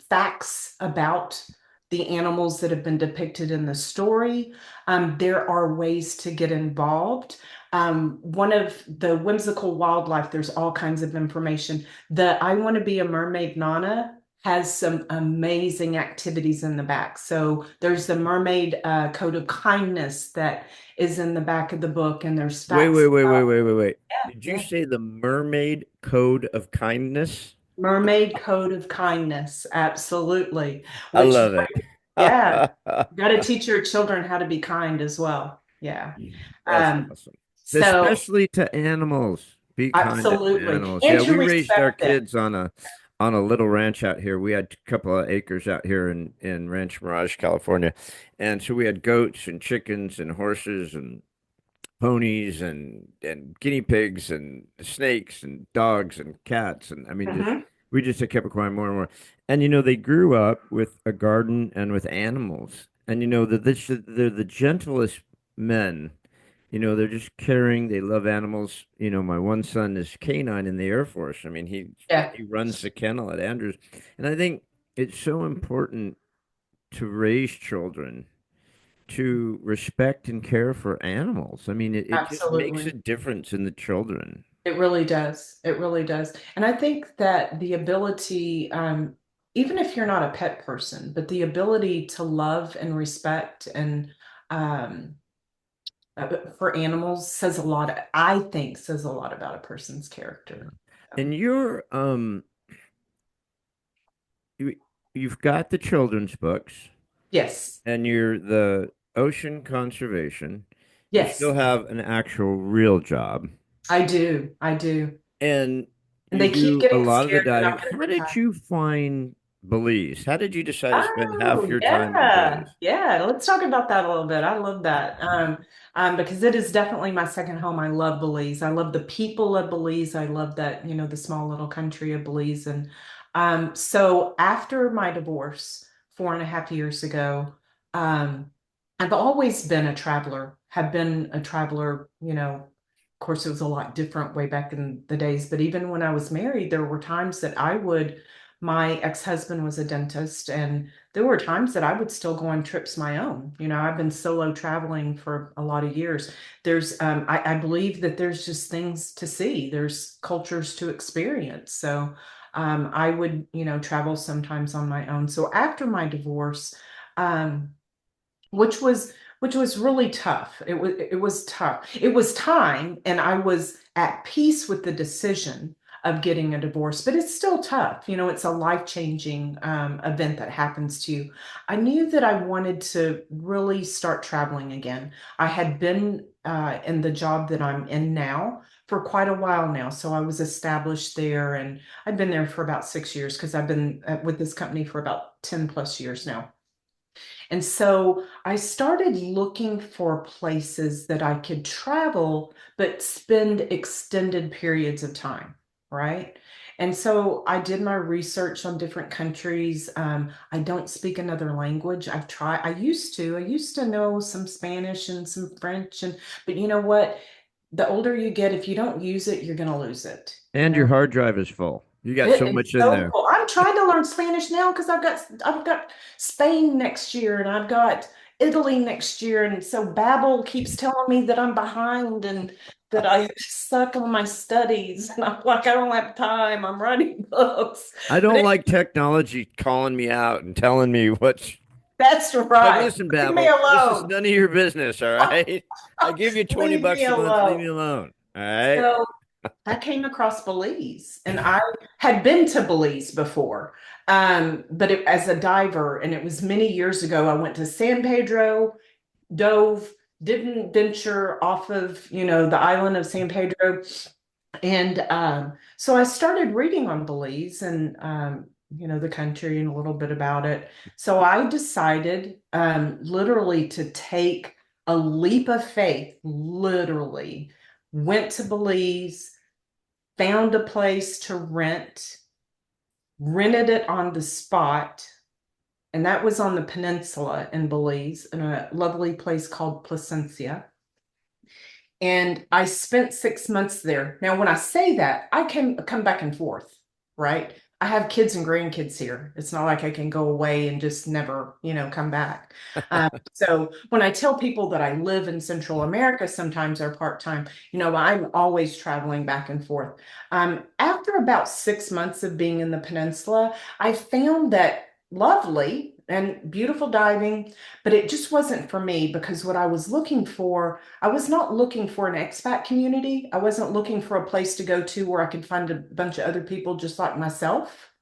B: facts about the animals that have been depicted in the story. There are ways to get involved. One of the whimsical wildlife, there's all kinds of information. The I Want to Be a Mermaid Nana has some amazing activities in the back. So there's the mermaid code of kindness that is in the back of the book, and there's
A: Wait,
B: facts.
A: wait, wait, wait, wait, wait, wait.
B: Yeah,
A: Did you
B: yeah.
A: say the Mermaid Code of Kindness?
B: Mermaid Code of Kindness, absolutely.
A: I
B: Which,
A: love it.
B: yeah, got to teach your children how to be kind as well. Yeah.
A: That's
B: Um,
A: awesome.
B: so
A: Especially to animals. Be kind to
B: absolutely.
A: animals.
B: And
A: Yeah,
B: to
A: we raised our
B: respect them.
A: kids on a little ranch out here. We had a couple of acres out here in Ranch Mirage, California. And so we had goats and chickens and horses and ponies and guinea pigs and snakes and dogs and cats. And I mean just
B: Mhm.
A: we just kept acquiring more and more. And they grew up with a garden and with animals. And that they're the gentlest men. They're just caring. They love animals. My one son is canine in the Air Force. I mean, he
B: Yeah,
A: he runs the kennel at Andrews, and I think it's so important to raise children to respect and care for animals. I mean, it just makes a
B: absolutely.
A: difference in the children.
B: It really does. It really does. And I think that the ability, even if you're not a pet person, but the ability to love and respect and um, for animals says a lot, I think says a lot about a person's character.
A: And
B: So,
A: you, you've got the children's books,
B: yes,
A: and you're the ocean conservation. You still
B: yes,
A: have an actual real job.
B: I do. I do.
A: And
B: And
A: you
B: they keep
A: do a
B: getting
A: lot of the
B: scared that I'm
A: diving.
B: going to
A: How did
B: retire.
A: you find Belize? How did you decide to spend half
B: Oh,
A: your time in
B: yeah.
A: Belize?
B: Yeah. Let's talk about that a little bit. I love that. Because it is definitely my second home. I love Belize. I love the people of Belize. I love that, the small little country of Belize. And so after my divorce 4.5 years ago, um, I've always been a traveler, have been a traveler, of course, it was a lot different way back in the days, but even when I was married, there were times that my ex-husband was a dentist, and there were times that I would still go on trips my own. I've been solo traveling for a lot of years. I believe that there's just things to see. There's cultures to experience. So, I would, travel sometimes on my own. So after my divorce, um, which was really tough. It was tough. It was time, and I was at peace with the decision. of getting a divorce, but it's still tough. You know, it's a life-changing event that happens to you. I knew that I wanted to really start traveling again. I had been in the job that I'm in now for quite a while now. So I was established there, and I've been there for about 6 years because I've been with this company for about 10 plus years now. And so I started looking for places that I could travel, but spend extended periods of time, right? And so I did my research on different countries. I don't speak another language. I used to know some Spanish and some French, but you know what? The older you get, if you don't use it, you're going to lose it, you
A: And
B: know?
A: your hard drive is full. You got
B: It
A: so
B: is
A: much in
B: so
A: there.
B: cool. I'm trying to learn Spanish now because I've got Spain next year and I've got Italy next year. And so Babbel keeps telling me that I'm behind and that I suck on my studies. And I'm like, I don't have time. I'm writing books.
A: I
B: But
A: don't like technology calling me out and telling me what's
B: that's
A: like.
B: right.
A: Listen,
B: Leave me
A: Babel, this is
B: alone.
A: none of your business, all right? I give you 20
B: Leave me
A: bucks a month, leave
B: alone.
A: me alone. All right.
B: So I came across Belize and I had been to Belize before, as a diver, and it was many years ago. I went to San Pedro, dove, didn't venture off of, the island of San Pedro. And so I started reading on Belize and, the country and a little bit about it. So I decided literally to take a leap of faith, literally, went to Belize, found a place to rent, rented it on the spot, and that was on the peninsula in Belize in a lovely place called Placencia. And I spent 6 months there. Now, when I say that, I can come back and forth, right? I have kids and grandkids here. It's not like I can go away and just never, come back. So when I tell people that I live in Central America, sometimes or part-time, I'm always traveling back and forth. After about 6 months of being in the peninsula, I found that lovely and beautiful diving, but it just wasn't for me because what I was looking for, I was not looking for an expat community. I wasn't looking for a place to go to where I could find a bunch of other people just like myself.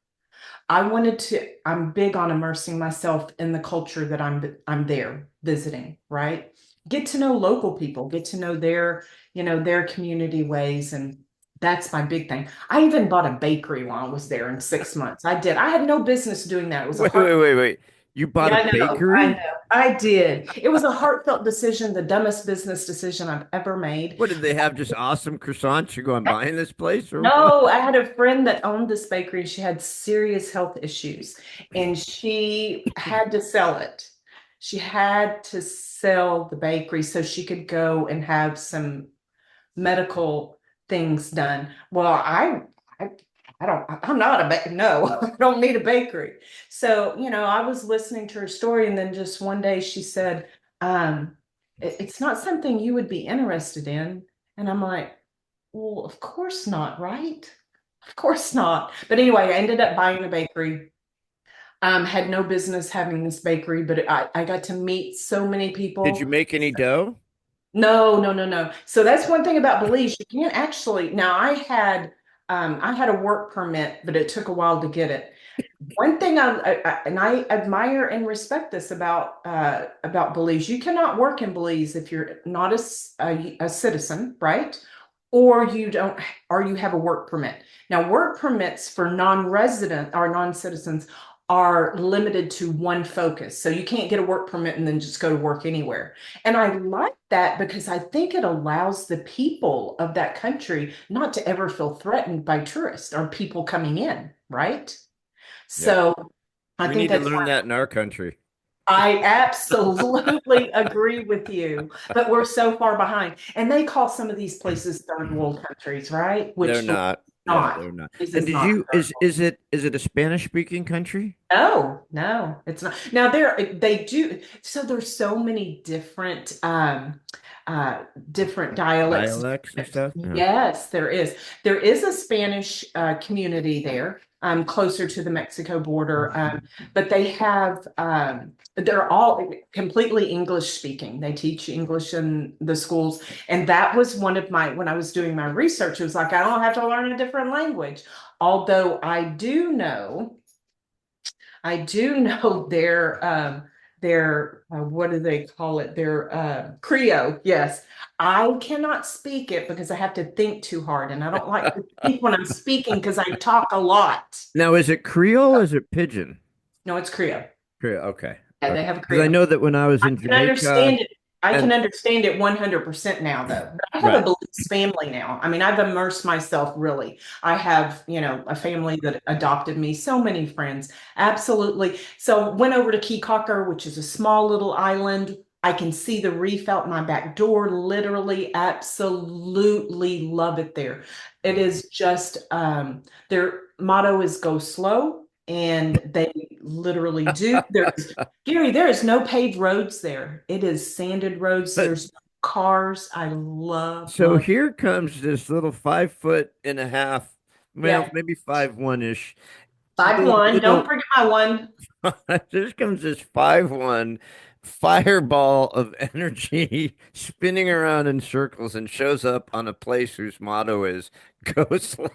B: I'm big on immersing myself in the culture that I'm there visiting, right? Get to know local people, get to know their community ways, and that's my big thing. I even bought a bakery while I was there in 6 months. I did. I had no business doing that. It was a
A: Wait,
B: heart
A: wait, wait, wait. You bought
B: Yeah,
A: a
B: I know. I
A: bakery?
B: know. I did. It was a heartfelt decision, the dumbest business decision I've ever made.
A: What did they have? Just awesome croissants? You going buying this place or what?
B: No, I had a friend that owned this bakery. She had serious health issues and she had to sell it. She had to sell the bakery so she could go and have some medical things done. Well, I, I'm not no, I don't need a bakery. So, I was listening to her story and then just one day she said, it's not something you would be interested in. And I'm like, well, of course not, right? Of course not. But anyway, I ended up buying a bakery. Had no business having this bakery, but I got to meet so many
A: Did you
B: people.
A: make any dough?
B: No, no, no, no. So that's one thing about Belize. You can't actually. Now I had a work permit, but it took a while to get it. One thing and I admire and respect this about Belize. You cannot work in Belize if you're not a citizen, right? Or you don't, or you have a work permit. Now, work permits for non-resident or non-citizens are limited to one focus. So you can't get a work permit and then just go to work anywhere. And I like that because I think it allows the people of that country not to ever feel threatened by tourists or people coming in, right?
A: Yeah.
B: So I
A: We
B: think
A: need to
B: that's
A: learn
B: why
A: that in our country.
B: I absolutely agree with you, but we're so far behind. And they call some of these places third world countries, right?
A: They're
B: Which believe
A: not.
B: it or
A: Yeah,
B: not,
A: they're not.
B: this
A: And
B: is
A: did
B: not
A: you
B: third world.
A: is it a Spanish speaking country?
B: No, no, it's not. Now they do, so there's so many different dialects.
A: Dialects and stuff? Yeah.
B: Yes, there is. There is a Spanish community there. closer to the Mexico border. But they're all completely English speaking. They teach English in the schools. And that was one of when I was doing my research, it was like, I don't have to learn a different language. Although I do know their what do they call it? Their Creole. Yes, I cannot speak it because I have to think too hard, and I don't like to speak when I'm speaking because I talk a lot.
A: Now, is it Creole or is it Pigeon?
B: No, it's Creole.
A: Creole. Okay.
B: Yeah, they
A: Okay.
B: have a
A: Because I
B: Creole.
A: know that when I was
B: I
A: in
B: can
A: Jamaica
B: understand it. I can
A: and
B: understand it 100% now, though. But I have a
A: right.
B: Belize family now. I mean, I've immersed myself really. I have, a family that adopted me, so many friends. Absolutely. So went over to Key Cocker, which is a small little island. I can see the reef out my back door. Literally, absolutely love it there. It is just their motto is go slow, and they literally do. Gary, there is no paved roads there. It is sanded roads.
A: But
B: There's cars. I love,
A: so
B: love.
A: here comes this little 5'1.5", well,
B: Yeah.
A: maybe 5'1" ish,
B: Five
A: little
B: one. Don't
A: little.
B: forget my one.
A: Here comes this 5'1" fireball of energy spinning around in circles and shows up on a place whose motto is "Go slow."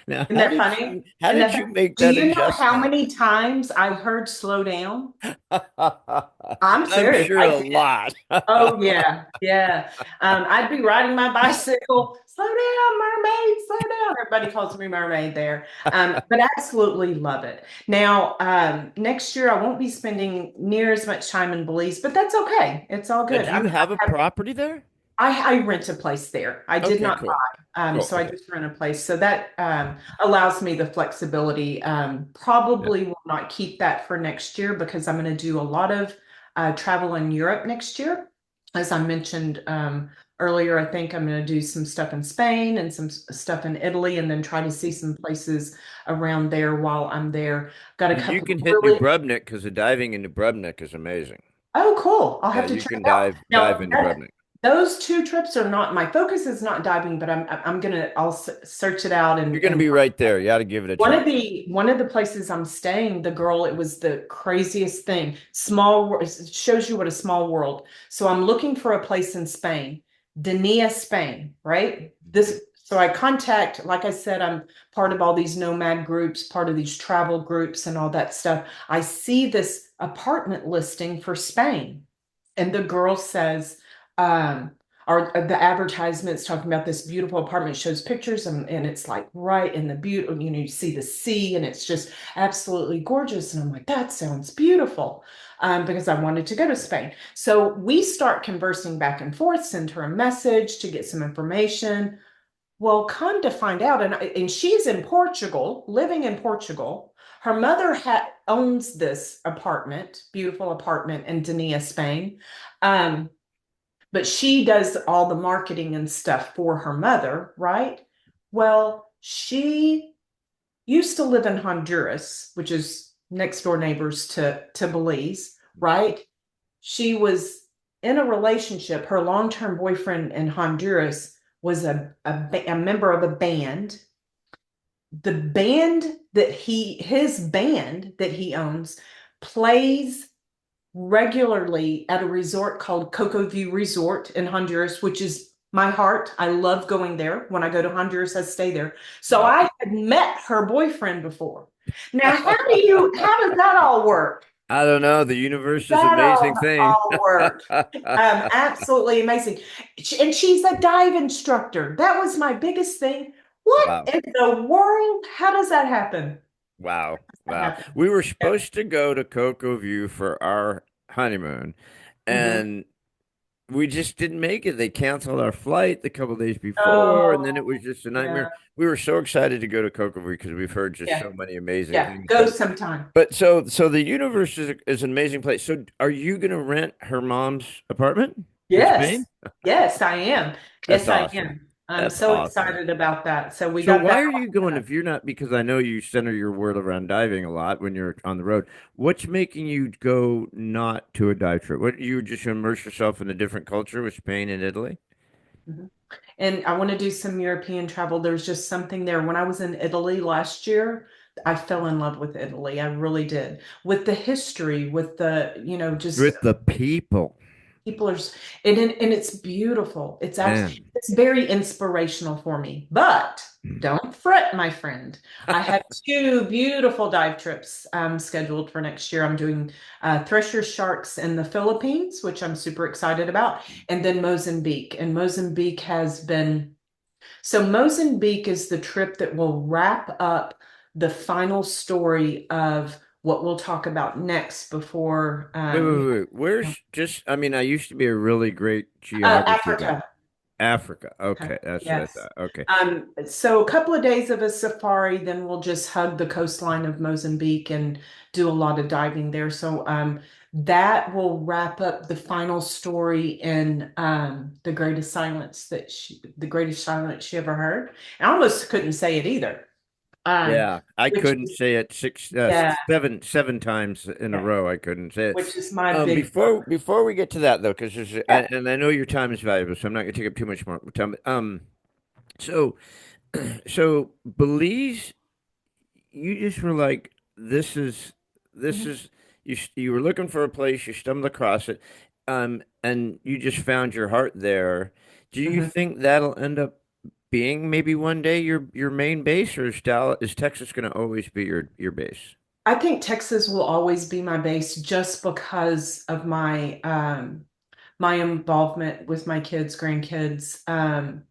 A: Now,
B: Isn't that funny?
A: how
B: And
A: did you make
B: do
A: that
B: you know how
A: adjustment?
B: many times I've heard slow down? I'm
A: I'm
B: serious.
A: sure
B: I
A: a
B: did.
A: lot.
B: Oh yeah, yeah. I'd be riding my bicycle. Slow down, mermaid. Slow down. Everybody calls me mermaid there. But absolutely love it. Now, next year I won't be spending near as much time in Belize, but that's okay. It's all
A: Now,
B: good.
A: do you have a property there?
B: I rent a place there. I did
A: Okay,
B: not
A: cool.
B: buy,
A: Cool.
B: so I
A: Okay.
B: just rent a place. So that allows me the flexibility.
A: Yeah.
B: Probably will not keep that for next year because I'm going to do a lot of travel in Europe next year. As I mentioned earlier, I think I'm going to do some stuff in Spain and some stuff in Italy, and then try to see some places around there while I'm there. Got a
A: You
B: couple
A: can
B: of
A: hit
B: really.
A: Dubrovnik because the diving in Dubrovnik is amazing.
B: Oh, cool. I'll
A: Yeah,
B: have to
A: you
B: check
A: can
B: it out.
A: dive
B: Now,
A: in Dubrovnik.
B: those two trips are not my focus is not diving, but I'll search it out
A: You're
B: and
A: going to be right there. You got to give it a
B: one
A: chance.
B: of the places I'm staying, the girl, it was the craziest thing. Small world, it shows you what a small world. So I'm looking for a place in Spain, Denia, Spain, right? So I contact, like I said, I'm part of all these nomad groups, part of these travel groups and all that stuff. I see this apartment listing for Spain. And the girl says, um, or the advertisement's talking about this beautiful apartment, shows pictures, and it's like right in the beautiful, you see the sea, and it's just absolutely gorgeous. And I'm like, that sounds beautiful. Because I wanted to go to Spain. So we start conversing back and forth, send her a message to get some information. Well, come to find out, and she's in Portugal, living in Portugal. Her mother owns this apartment, beautiful apartment in Denia, Spain. Um, but she does all the marketing and stuff for her mother, right? Well, she used to live in Honduras, which is next door neighbors to Belize, right? She was in a relationship. Her long-term boyfriend in Honduras was a member of a band. His band that he owns plays regularly at a resort called Cocoa View Resort in Honduras, which is my heart. I love going there. When I go to Honduras, I stay there. So
A: Wow.
B: I had met her boyfriend before. Now, how does that all work?
A: I don't know. The universe is an
B: That
A: amazing thing.
B: all worked. Absolutely amazing. And she's a dive instructor. That was my biggest thing. What
A: Wow.
B: in the world? How does that happen?
A: Wow.
B: That
A: Wow.
B: happen?
A: We were
B: Yeah.
A: supposed to go to Cocoa View for our honeymoon,
B: Mhm.
A: and we just didn't make it. They canceled our flight the couple days before, and then it was
B: Oh,
A: just a
B: yeah,
A: nightmare. We were so excited to go to Cocoa View because we've heard just
B: yeah,
A: so many amazing
B: yeah.
A: things.
B: Go sometime.
A: But so the universe is an amazing place. So are you going to rent her mom's apartment in
B: Yes,
A: Spain?
B: yes, I am.
A: That's
B: Yes, I
A: awesome.
B: am. I'm
A: That's
B: so
A: awesome.
B: excited about that. So we
A: So
B: got
A: why
B: that
A: are
B: all
A: you
B: set
A: going
B: up.
A: if you're not because I know you center your world around diving a lot when you're on the road. What's making you go not to a dive trip? What you just immerse yourself in a different culture with Spain and Italy?
B: Mhm. And I want to do some European travel. There's just something there. When I was in Italy last year, I fell in love with Italy. I really did. With the history, with the, just
A: With the people,
B: people are, and it's beautiful.
A: man.
B: It's very inspirational for me. But don't fret, my friend. I have two beautiful dive trips scheduled for next year. I'm doing thresher sharks in the Philippines, which I'm super excited about, and then Mozambique. And Mozambique has been so Mozambique is the trip that will wrap up the final story of what we'll talk about next before
A: Wait, wait, wait, wait. Where's just, I mean, I used to be a really great geography guy.
B: Africa.
A: Africa. Okay, that's what I
B: Yes.
A: thought. Okay.
B: So a couple of days of a safari, then we'll just hug the coastline of Mozambique and do a lot of diving there. So that will wrap up the final story in the greatest silence she ever heard. I almost couldn't say it either. Um,
A: Yeah, I
B: which
A: couldn't
B: is
A: say it six,
B: yeah,
A: seven times in a
B: yeah,
A: row. I couldn't say
B: which
A: it.
B: is my big bummer.
A: Before we get to that though, because
B: Yeah.
A: and I know your time is valuable, so I'm not going to take up too much more time. So, so Belize, you just were like, this
B: Mhm.
A: is you were looking for a place, you stumbled across it, and you just found your heart there. Do you
B: Mhm.
A: think that'll end up being maybe one day your main base, or is Texas going to always be your base?
B: I think Texas will always be my base just because of my involvement with my kids, grandkids. And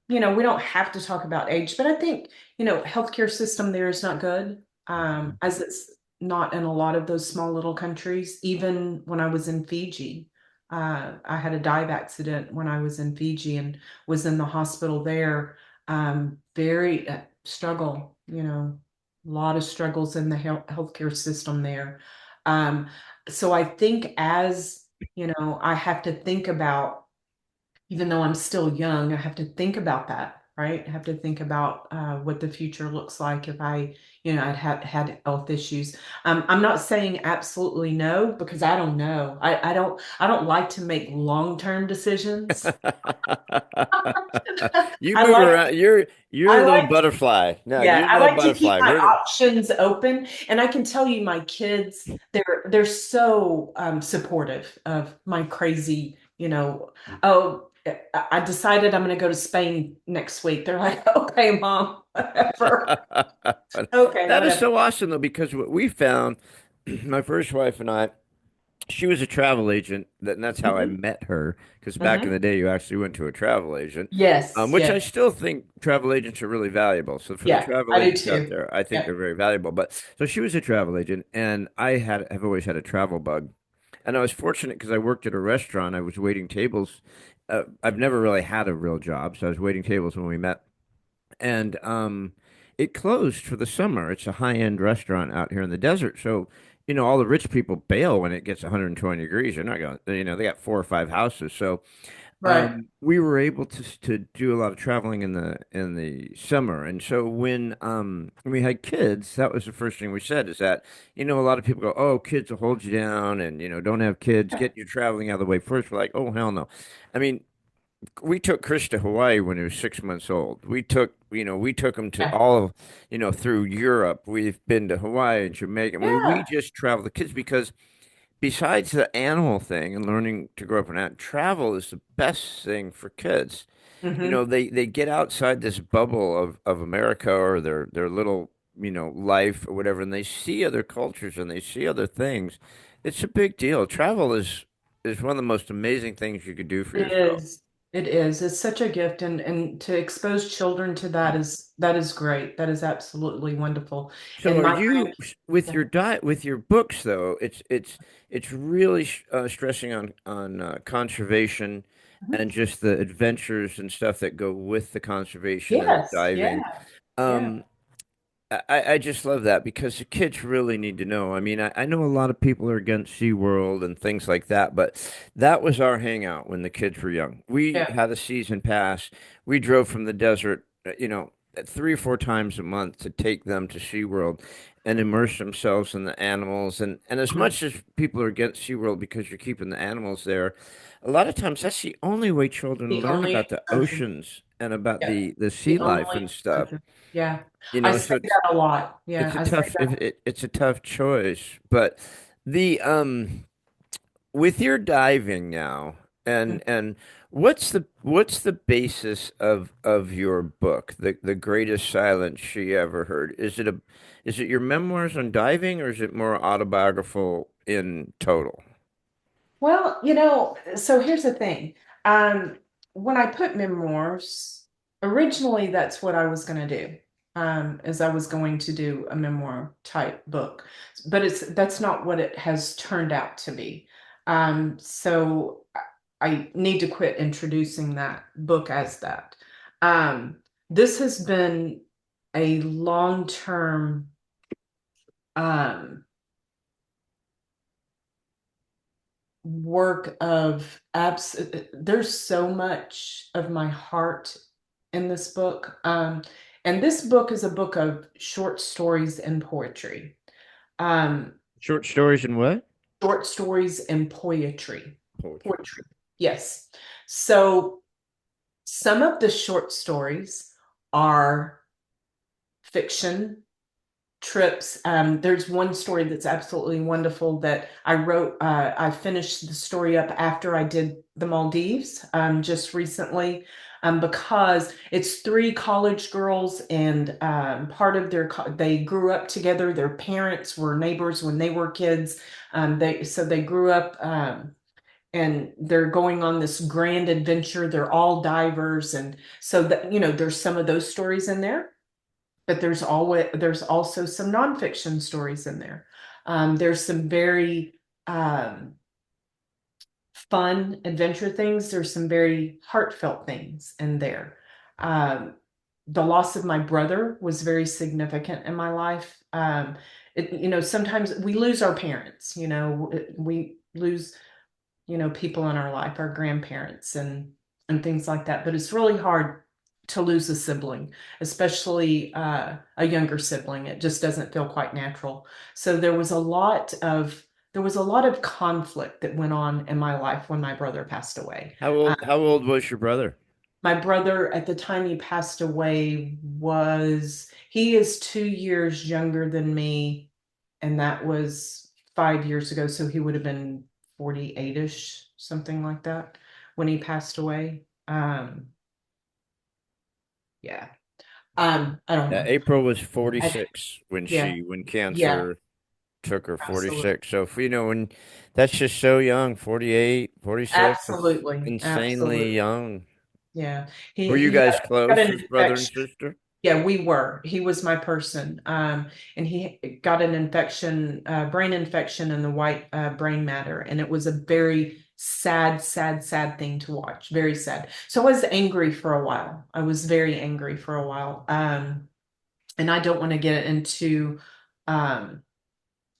B: we don't have to talk about age, but I think, healthcare system there is not good, as it's not in a lot of those small little countries. Even when I was in Fiji, I had a dive accident when I was in Fiji and was in the hospital there. Very struggle, a lot of struggles in the healthcare system there. Um, so I think as, I have to think about even though I'm still young, I have to think about that, right? I have to think about what the future looks like if I'd had health issues. I'm not saying absolutely no because I don't know. I don't like to make long-term decisions.
A: You
B: I
A: move
B: like,
A: around. You're a
B: I
A: little
B: like
A: butterfly. No,
B: Yeah,
A: you're a
B: I
A: little
B: like to keep
A: butterfly.
B: my
A: We're
B: options open, and I can tell you, my kids, they're so supportive of my crazy, oh, I decided I'm going to go to Spain next week. They're like, okay, mom, whatever. Okay,
A: that is
B: whatever.
A: so awesome though, because what we found, my first wife and I, she was a travel agent, and that's how I
B: Hmm.
A: met her. Because back in
B: Hmm.
A: the day, you actually went to a travel agent,
B: Yes,
A: which I
B: yes,
A: still think travel agents are really valuable. So for the
B: yeah,
A: travel
B: I do
A: agents out
B: too.
A: there, I think they're
B: Yep.
A: very valuable. But so she was a travel agent, and have always had a travel bug, and I was fortunate because I worked at a restaurant. I was waiting tables. I've never really had a real job, so I was waiting tables when we met, and it closed for the summer. It's a high-end restaurant out here in the desert, so all the rich people bail when it gets 120 degrees. They're not going. They got four or five houses, so
B: Right.
A: we were able to do a lot of traveling in the summer, and so when we had kids, that was the first thing we said is that a lot of people go, oh, kids will hold you down, and don't have kids, get your traveling out of the way first. We're like, oh hell no. I mean, we took Chris to Hawaii when he was 6 months old. We took him to
B: Yeah.
A: all of, through Europe. We've been to Hawaii and Jamaica. I mean, we
B: Yeah.
A: just travel the kids because besides the animal thing and learning to grow up in that, travel is the best thing for kids.
B: Hmm.
A: They get outside this bubble of America or their little, life or whatever, and they see other cultures and they see other things. It's a big deal. Travel is one of the most amazing things you could do for
B: It
A: yourself.
B: is. It is. It's such a gift, and to expose children to that is great. That is absolutely wonderful.
A: So
B: And
A: are
B: my
A: you with
B: grand,
A: your diet with your books though? It's really stressing on conservation
B: Mhm.
A: and just the adventures and stuff that go with the conservation and the
B: Yes,
A: diving.
B: yeah, yeah.
A: Um, I just love that because the kids really need to know. I mean, I know a lot of people are against SeaWorld and things like that, but that was our hangout when the kids were young. We
B: Yeah.
A: had a season pass. We drove from the desert, 3 or 4 times a month to take them to SeaWorld and immerse themselves in the animals. And as
B: Mhm.
A: much as people are against SeaWorld because you're keeping the animals there, a lot of times that's the only way children
B: The
A: learn
B: only
A: about the
B: exposure.
A: oceans and about
B: Yeah.
A: the sea
B: The
A: life
B: only
A: and stuff.
B: country. Yeah.
A: You
B: I
A: know,
B: say
A: so
B: that a lot. Yeah.
A: it's a
B: I say
A: tough
B: that.
A: it's a tough choice. But the with your diving now, and what's the basis of your book, the greatest silence she ever heard? Is it your memoirs on diving, or is it more autobiographical in total?
B: Well, so here's the thing. When I put memoirs, originally that's what I was going to do. Is I was going to do a memoir type book, but that's not what it has turned out to be. So I need to quit introducing that book as that. Um, this has been a long-term um, work of there's so much of my heart in this book. And this book is a book of short stories and poetry. Um,
A: Short stories and what?
B: Short stories and poetry.
A: Poetry.
B: Poetry. Yes. So some of the short stories are fiction trips. There's one story that's absolutely wonderful that I wrote. I finished the story up after I did the Maldives just recently, because it's three college girls, and part of they grew up together. Their parents were neighbors when they were kids. They grew up. And they're going on this grand adventure. They're all divers, and so that there's some of those stories in there, but there's also some nonfiction stories in there. There's some very fun adventure things. There's some very heartfelt things in there. Um, the loss of my brother was very significant in my life. Sometimes we lose our parents. We lose people in our life, our grandparents and things like that. But it's really hard to lose a sibling, especially a younger sibling. It just doesn't feel quite natural. So there was a lot of conflict that went on in my life when my brother passed away.
A: How old was your brother?
B: My brother, at the time he passed away, he is 2 years younger than me, and that was 5 years ago. So he would have been 48-ish, something like that, when he passed away. Yeah. I don't
A: Yeah,
B: know.
A: April was
B: I,
A: 46
B: yeah,
A: when
B: yeah,
A: cancer took her.
B: absolutely.
A: 46. So, when that's just so young, 48, 46, that's
B: Absolutely.
A: insanely
B: Absolutely.
A: young.
B: Yeah.
A: Were you
B: He
A: guys
B: got
A: close
B: an
A: as brother and
B: infection.
A: sister?
B: Yeah, we were. He was my person. And he got an infection, brain infection in the white brain matter. And it was a very sad, sad, sad thing to watch. Very sad. So I was angry for a while. I was very angry for a while. And I don't want to get into um,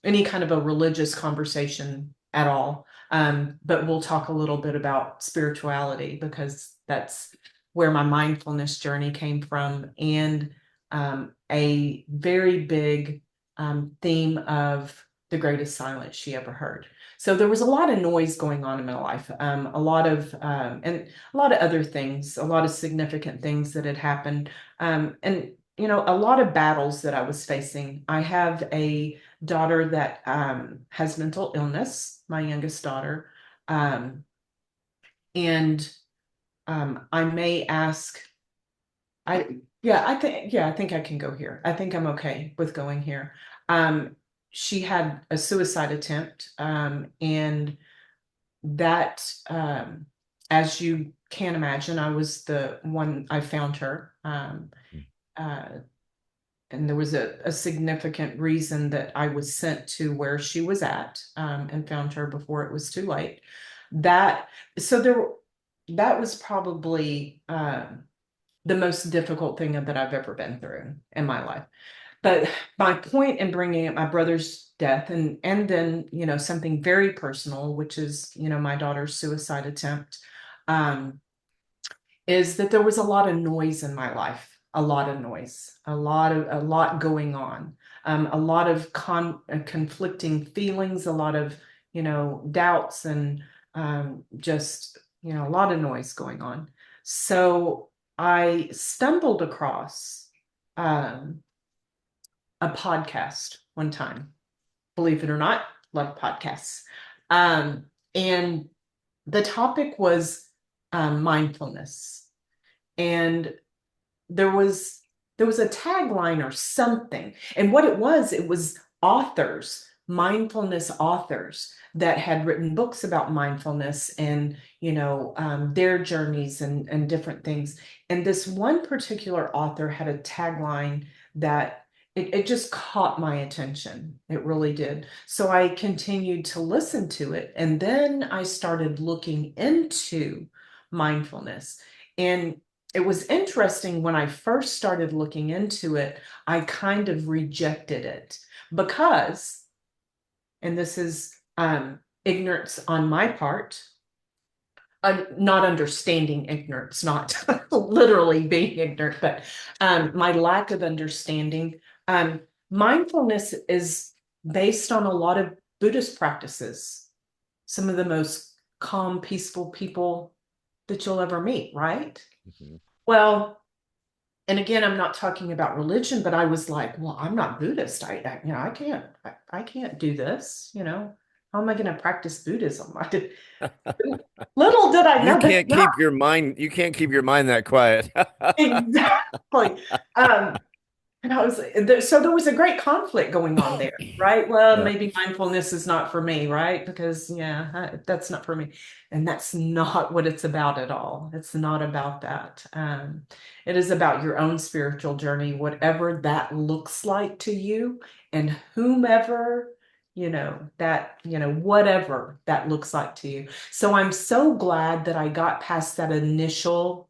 B: any kind of a religious conversation at all. But we'll talk a little bit about spirituality because that's where my mindfulness journey came from, and a very big theme of the greatest silence she ever heard. So there was a lot of noise going on in my life, and a lot of other things, a lot of significant things that had happened, and a lot of battles that I was facing. I have a daughter that has mental illness, my youngest daughter. Um, and I may ask, I think I can go here. I think I'm okay with going here. She had a suicide attempt, and that, as you can imagine, I was the one I found her. Uh, and there was a significant reason that I was sent to where she was at, and found her before it was too late. That so there that was probably the most difficult thing that I've ever been through in my life. But my point in bringing up my brother's death, and then something very personal, which is my daughter's suicide attempt, um, is that there was a lot of noise in my life, a lot of noise, a lot going on, a lot of conflicting feelings, a lot of doubts, and just a lot of noise going on. So I stumbled across um, a podcast one time. Believe it or not, love podcasts. Um, and the topic was mindfulness. And there was there was a tagline or something. And what it was authors, mindfulness authors that had written books about mindfulness and their journeys and different things. And this one particular author had a tagline that it just caught my attention. It really did. So I continued to listen to it. And then I started looking into mindfulness. And it was interesting when I first started looking into it, I kind of rejected it because, and this is ignorance on my part, not understanding ignorance, not literally being ignorant, but my lack of understanding. Mindfulness is based on a lot of Buddhist practices, some of the most calm, peaceful people that you'll ever meet, right?
A: Mhm.
B: Well, and again, I'm not talking about religion, but I was like, well, I'm not Buddhist. I can't do this. How am I going to practice Buddhism? Little did I
A: You
B: know that's
A: can't
B: not
A: keep your mind, you can't keep your mind that quiet.
B: exactly. Um, And I was so there was a great conflict going on there, right? Well,
A: Yeah.
B: maybe mindfulness is not for me, right? Because that's not for me. And that's not what it's about at all. It's not about that. It is about your own spiritual journey, whatever that looks like to you and whomever, whatever that looks like to you. So I'm so glad that I got past that initial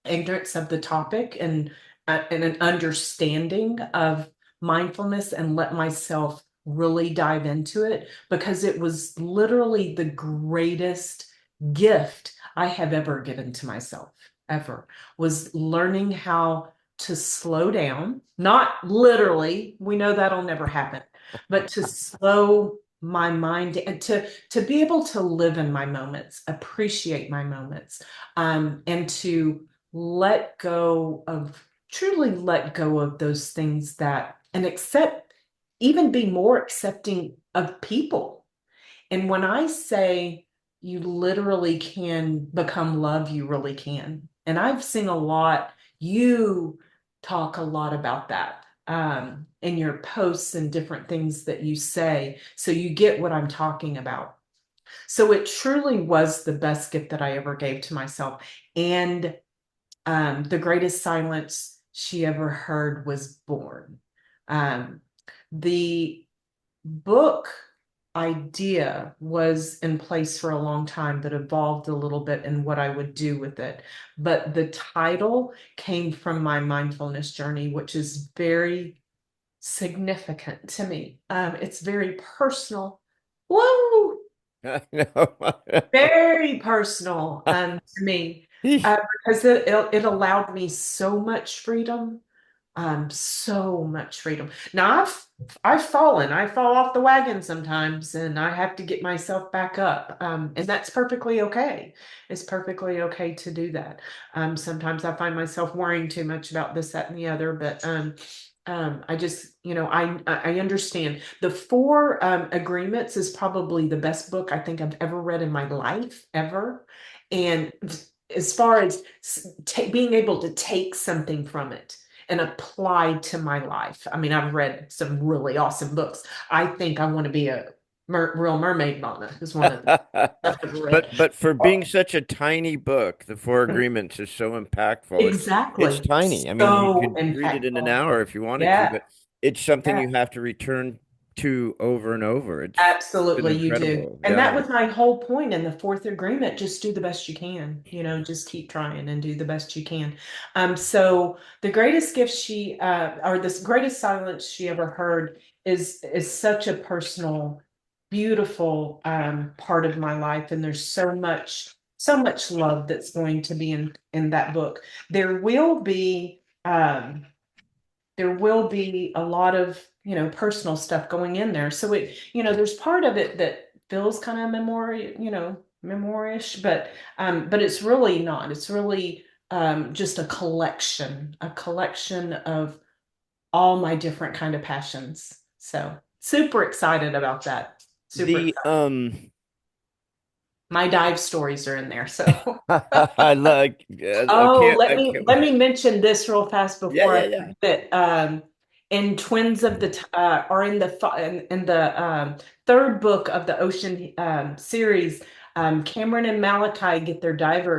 B: ignorance of the topic and an understanding of mindfulness and let myself really dive into it because it was literally the greatest gift I have ever given to myself ever was learning how to slow down, not literally, we know that'll never happen, but to slow my mind and to be able to live in my moments, appreciate my moments, and to let go of truly let go of those things that and accept even be more accepting of people. And when I say you literally can become love, you really can. And I've seen a lot, you talk a lot about that in your posts and different things that you say. So you get what I'm talking about. So it truly was the best gift that I ever gave to myself. And the greatest silence she ever heard was born. Um, the book idea was in place for a long time, but evolved a little bit in what I would do with it. But the title came from my mindfulness journey, which is very significant to me. It's very personal. Whoa,
A: I know.
B: very personal to me because it allowed me so much freedom, so much freedom. Now I've fallen, I fall off the wagon sometimes, and I have to get myself back up, and that's perfectly okay. It's perfectly okay to do that. Sometimes I find myself worrying too much about this, that, and the other, but I just, I understand. The Four Agreements is probably the best book I think I've ever read in my life, ever. And as far as being able to take something from it and apply to my life, I mean, I've read some really awesome books. I think I want to be a real mermaid mama, is one of the stuff I've read.
A: But for being such a tiny book, the Four Agreements is so impactful. It's
B: Exactly.
A: tiny. I mean, you
B: So
A: could read it in an
B: impactful.
A: hour if you wanted to,
B: Yeah.
A: but it's something
B: Yeah.
A: you have to return to over and over. It's been
B: Absolutely, you do.
A: incredible.
B: And
A: Yeah.
B: that was my whole point in the fourth agreement. Just do the best you can, just keep trying and do the best you can. So the greatest gift or this greatest silence she ever heard is such a personal, beautiful part of my life. And there's so much love that's going to be in that book. There will be a lot of personal stuff going in there, so there's part of it that feels kind of memoirish, but it's really not. It's really just a collection of all my different kind of passions. So super excited about that. Super
A: The
B: excited. My dive stories are in there. So
A: I like
B: oh,
A: I can't
B: let me mention this real fast
A: yeah,
B: before
A: yeah,
B: I
A: yeah.
B: forget. In Twins of the or in the third book of the Ocean series, Cameron and Malachi get their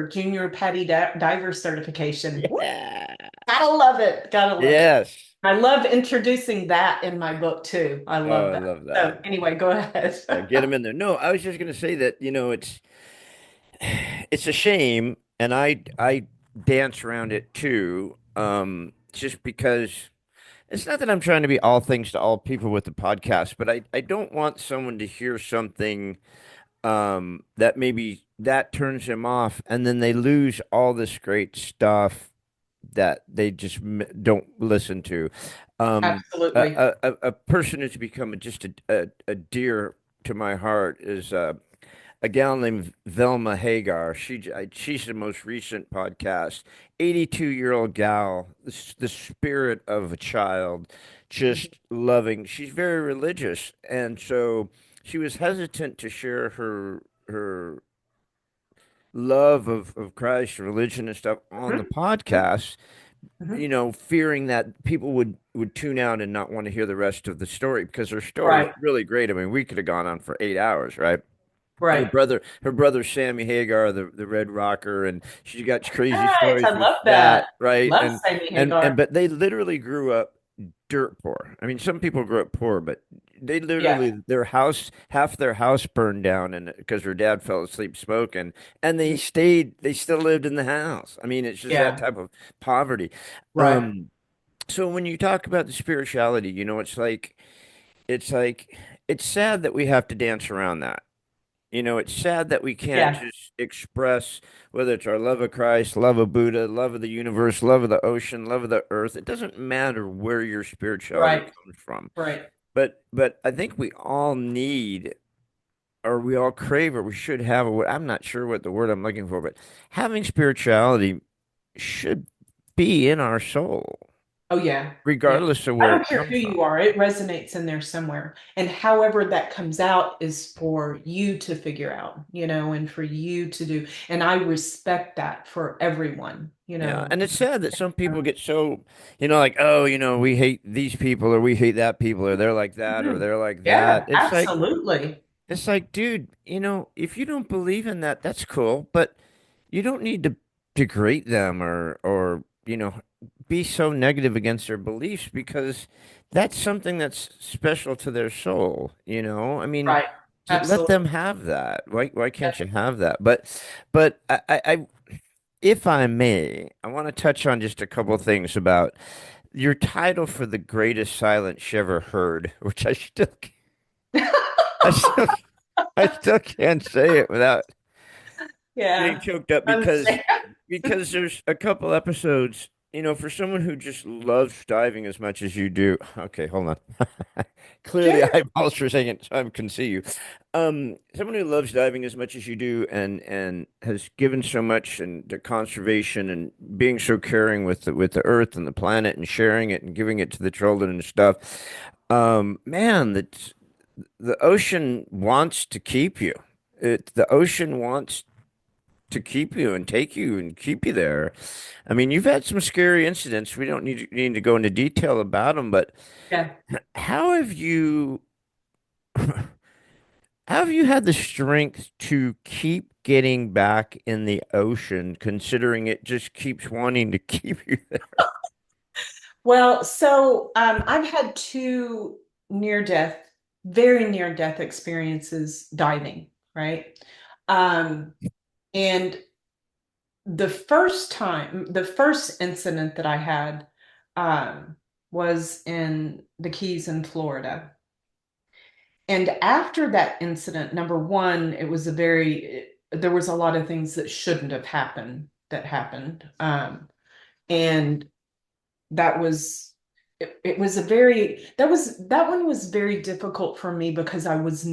B: junior Patty diver certification. Woo,
A: Yeah.
B: gotta love it. Gotta love it.
A: Yes.
B: I love introducing that in my book too. I
A: Oh,
B: love
A: I
B: that.
A: love that.
B: So anyway, go ahead.
A: Yeah, get them in there. No, I was just going to say that, it's a shame, and I dance around it too. Just because it's not that I'm trying to be all things to all people with the podcast, but I don't want someone to hear something that maybe that turns them off, and then they lose all this great stuff that they just don't listen to.
B: Absolutely.
A: A person who's become just a dear to my heart is a gal named Velma Hagar. She's the most recent podcast. 82-year-old gal, the spirit of a child,
B: Mhm.
A: just loving. She's very religious, and so she was hesitant to share her love of Christ, religion, and stuff on the
B: Mhm. Mhm.
A: podcast,
B: Mhm.
A: fearing that people would tune out and not want to hear the rest of the story because her story is
B: Right.
A: really great. I mean, we could have gone on for 8 hours, right? And
B: Right.
A: her brother Sammy Hagar, the Red Rocker, and she got crazy
B: Nice. I
A: stories with
B: love
A: that,
B: that.
A: right?
B: Love Sammy
A: And
B: Hagar.
A: but they literally grew up dirt poor. I mean, some people grew up poor, but they
B: Yeah.
A: literally their house, half their house burned down, and because her dad fell asleep smoking, and they still lived in the house. I mean, it's just that
B: Yeah.
A: type of poverty.
B: Right.
A: Um, so when you talk about the spirituality, it's like it's sad that we have to dance around that. It's sad that we can't
B: Yeah.
A: just express whether it's our love of Christ, love of Buddha, love of the universe, love of the ocean, love of the earth. It doesn't matter where your spirituality
B: Right.
A: comes from.
B: Right.
A: But I think we all need or we all crave or we should have I'm not sure what the word I'm looking for, but having spirituality should be in our soul,
B: Oh, yeah. Yeah.
A: regardless of
B: I
A: where
B: don't
A: it
B: care
A: comes
B: who
A: from.
B: you are, it resonates in there somewhere. And however that comes out is for you to figure out, and for you to do. And I respect that for everyone,
A: Yeah, and it's sad that some people get so, like, oh, we hate these people or we hate that people or they're like that or
B: Mhm.
A: they're like that.
B: Yeah, absolutely.
A: It's like, dude, if you don't believe in that, that's cool, but you don't need to degrade them or, be so negative against their beliefs because that's something that's special to their soul. I mean,
B: Right.
A: let
B: Absolutely.
A: them have that. Why can't you have that? But if I may, I want to touch on just a couple of things about your title for the greatest silence she ever heard, which I still, I still can't say it without getting
B: Yeah.
A: choked up
B: Understand.
A: because there's a couple episodes, for someone who just loves diving as much as you do. Okay, hold on. Clearly,
B: Sure.
A: eyeballs for a second, so I can see you. Someone who loves diving as much as you do, and has given so much and to conservation and being so caring with the earth and the planet and sharing it and giving it to the children and stuff. Man, the ocean wants to keep you. The ocean wants to keep you and take you and keep you there. I mean, you've had some scary incidents. We don't need to go into detail about them, but
B: Yeah.
A: how have you how have you had the strength to keep getting back in the ocean, considering it just keeps wanting to keep you there?
B: Well, so I've had two near death, very near death experiences diving, right? Um, and the first incident that I had was in the Keys in Florida. And after that incident, number one, there was a lot of things that shouldn't have happened that happened. And that was it was a very that one was very difficult for me because I was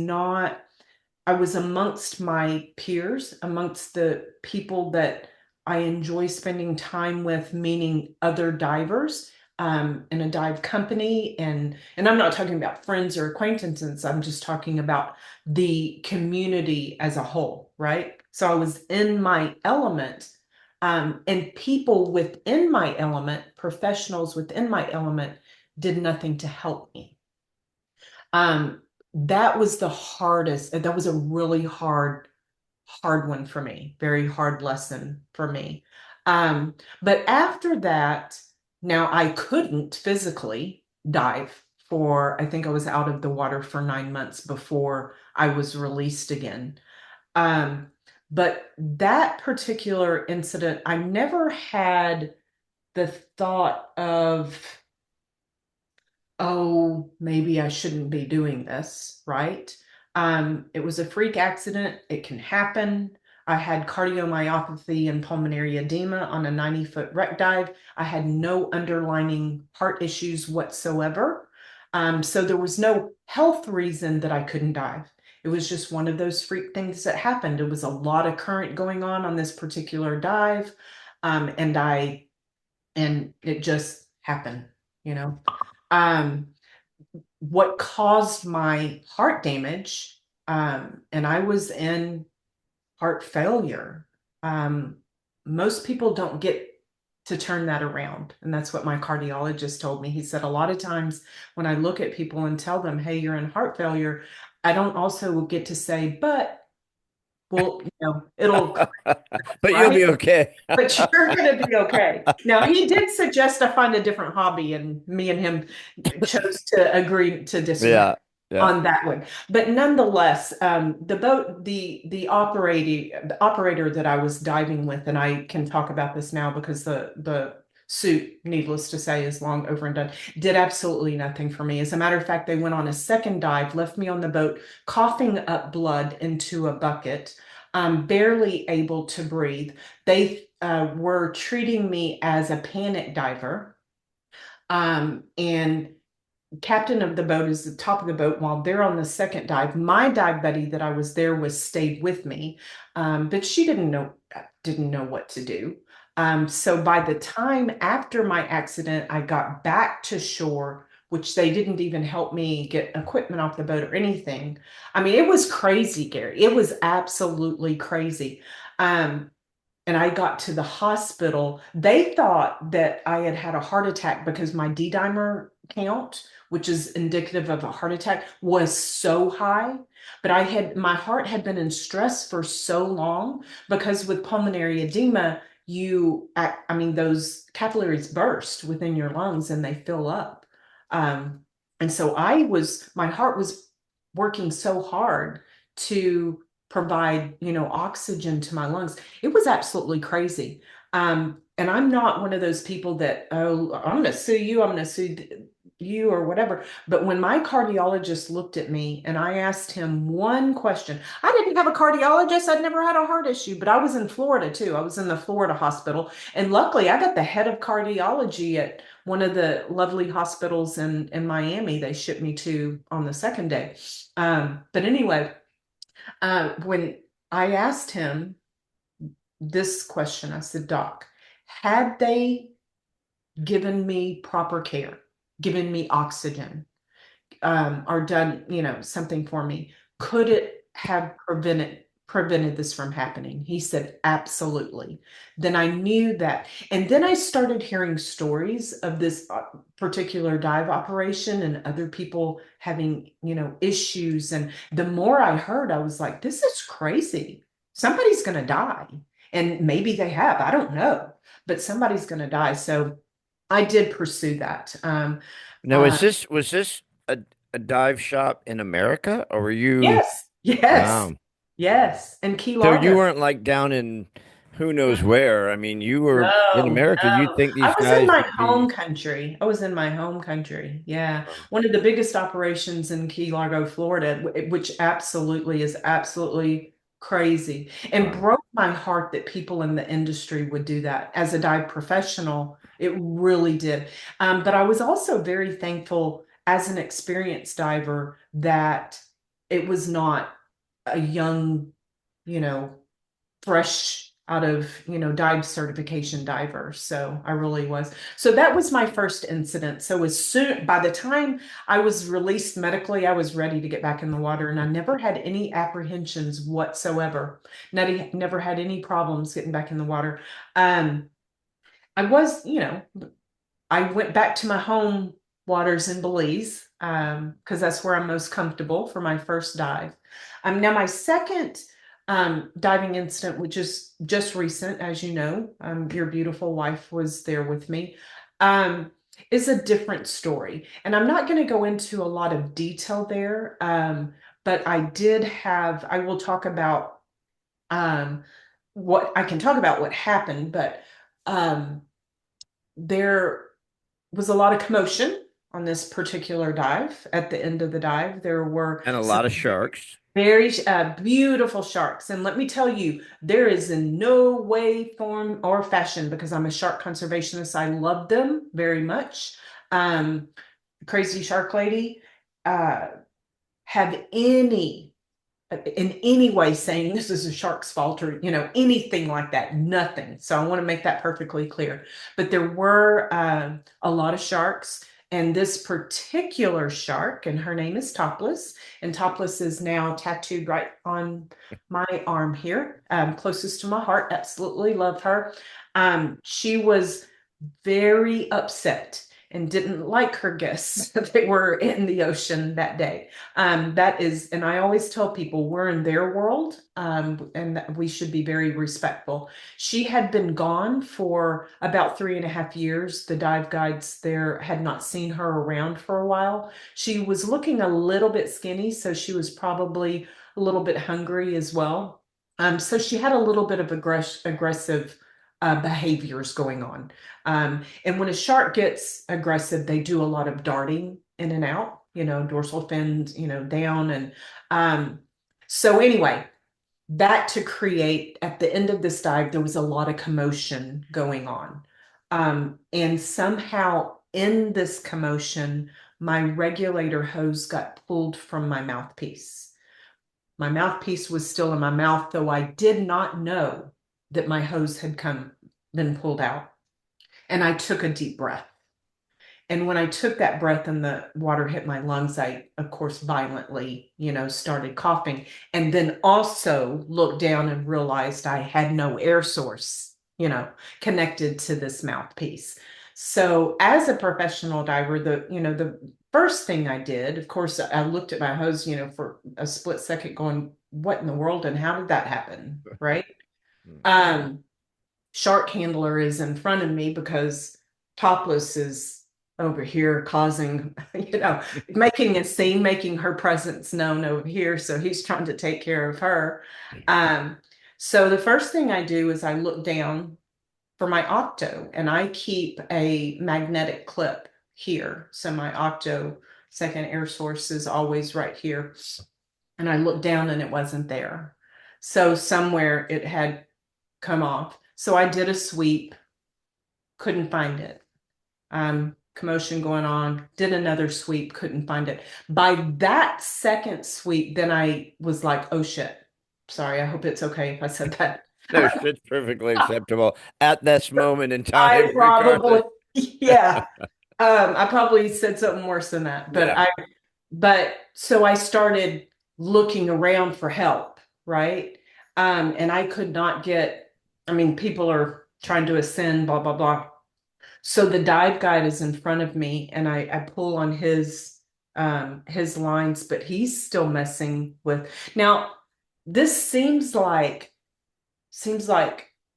B: amongst my peers, amongst the people that I enjoy spending time with, meaning other divers, in a dive company. And I'm not talking about friends or acquaintances. I'm just talking about the community as a whole, right? So I was in my element, and people within my element, professionals within my element, did nothing to help me. Um, that was the hardest. That was a really hard one for me, very hard lesson for me. But after that, now I couldn't physically dive for, I think I was out of the water for 9 months before I was released again. Um, but that particular incident, I never had the thought of, oh, maybe I shouldn't be doing this, right? It was a freak accident. It can happen. I had cardiomyopathy and pulmonary edema on a 90-foot wreck dive. I had no underlying heart issues whatsoever. So there was no health reason that I couldn't dive. It was just one of those freak things that happened. It was a lot of current going on this particular dive. And it just happened, you know. Um, what caused my heart damage, and I was in heart failure. Um, Most people don't get to turn that around. And that's what my cardiologist told me. He said, a lot of times when I look at people and tell them, hey, you're in heart failure, I don't also get to say, but, well, it'll,
A: But you'll be
B: right?
A: okay.
B: But you're going to be okay. Now, he did suggest I find a different hobby, and me and him chose to agree to disagree
A: Yeah, yeah.
B: on that one. But nonetheless, the boat, the operator that I was diving with, and I can talk about this now because the suit, needless to say, is long over and done, did absolutely nothing for me. As a matter of fact, they went on a second dive, left me on the boat, coughing up blood into a bucket, barely able to breathe. They were treating me as a panic diver. And captain of the boat is the top of the boat while they're on the second dive. My dive buddy that I was there with stayed with me, but she didn't know what to do. So by the time after my accident, I got back to shore, which they didn't even help me get equipment off the boat or anything. I mean, it was crazy, Gary. It was absolutely crazy. Um, and I got to the hospital. They thought that I had had a heart attack because my D-dimer count, which is indicative of a heart attack, was so high. But my heart had been in stress for so long because with pulmonary edema, I mean, those capillaries burst within your lungs and they fill up. Um, and so my heart was working so hard to provide, oxygen to my lungs. It was absolutely crazy. And I'm not one of those people that, oh, I'm going to sue you, I'm going to sue you or whatever. But when my cardiologist looked at me and I asked him one question, I didn't have a cardiologist. I'd never had a heart issue, but I was in Florida too. I was in the Florida hospital. And luckily, I got the head of cardiology at one of the lovely hospitals in Miami they shipped me to on the second day. But anyway, when I asked him this question, I said, Doc, had they given me proper care, given me oxygen, or done, something for me, could it have prevented this from happening? He said, absolutely. Then I knew that. And then I started hearing stories of this particular dive operation and other people having, issues. And the more I heard, I was like, this is crazy. Somebody's going to die. And maybe they have, I don't know, but somebody's going to die. So I did pursue that.
A: Now,
B: Uh,
A: was this a dive shop in America, or were you?
B: yes, yes,
A: Wow.
B: yes. And Key
A: So you
B: Largo.
A: weren't like down in who knows where. I mean, you were in
B: No,
A: America. You'd
B: no.
A: think
B: I
A: these
B: was in
A: guys
B: my
A: would
B: home
A: be.
B: country. I was in my home country. Yeah.
A: um,
B: One of the biggest operations in Key Largo, Florida, which absolutely is absolutely crazy and
A: Wow.
B: broke my heart that people in the industry would do that. As a dive professional, it really did. But I was also very thankful as an experienced diver that it was not a young, you know, fresh out of, dive certification diver. So I really was. So that was my first incident. So by the time I was released medically, I was ready to get back in the water, and I never had any apprehensions whatsoever. Never had any problems getting back in the water. I was, I went back to my home waters in Belize because that's where I'm most comfortable for my first dive. Now, my second diving incident, which is just recent, as you know, your beautiful wife was there with me, um, is a different story. And I'm not going to go into a lot of detail there, but I will talk about um, I can talk about what happened, but um, there was a lot of commotion on this particular dive. At the end of the dive, there were
A: And a
B: some
A: lot of sharks.
B: very beautiful sharks. And let me tell you, there is in no way, form, or fashion, because I'm a shark conservationist, I love them very much. Um, Crazy Shark Lady, uh, have any in any way saying this is a shark's fault or anything like that. Nothing. So I want to make that perfectly clear. But there were a lot of sharks, and this particular shark, and her name is Topless, and Topless is now tattooed right on my arm here, closest to my heart. Absolutely love her. She was very upset and didn't like her guests that were in the ocean that day. That is, and I always tell people we're in their world, and that we should be very respectful. She had been gone for about 3.5 years. The dive guides there had not seen her around for a while. She was looking a little bit skinny, so she was probably a little bit hungry as well. So she had a little bit of aggressive behaviors going on. And when a shark gets aggressive, they do a lot of darting in and out, dorsal fins, down. And so, anyway, that to create at the end of this dive, there was a lot of commotion going on. And somehow in this commotion, my regulator hose got pulled from my mouthpiece. My mouthpiece was still in my mouth, though I did not know that my hose had been pulled out. And I took a deep breath. And when I took that breath and the water hit my lungs, I, of course, violently, started coughing. And then also looked down and realized I had no air source, connected to this mouthpiece. So as a professional diver, the first thing I did, of course, I looked at my hose, for a split second going, what in the world? And how did that happen? Right. Um, Shark handler is in front of me because Topless is over here causing, making a scene, making her presence known over here. So he's trying to take care of her. Um, so the first thing I do is I look down for my octo, and I keep a magnetic clip here. So my octo second air source is always right here. And I looked down and it wasn't there. So somewhere it had come off. So I did a sweep, couldn't find it. Commotion going on, did another sweep, couldn't find it. By that second sweep, then I was like, oh shit. Sorry, I hope it's okay if I said that.
A: No, shit's perfectly acceptable at this moment in
B: I
A: time,
B: probably,
A: regardless.
B: yeah. I probably said something worse than that,
A: Yeah.
B: but so I started looking around for help, right? And I could not I mean, people are trying to ascend, blah, blah, blah. So the dive guide is in front of me, and I pull on his lines, but he's still messing with. Now, this seems like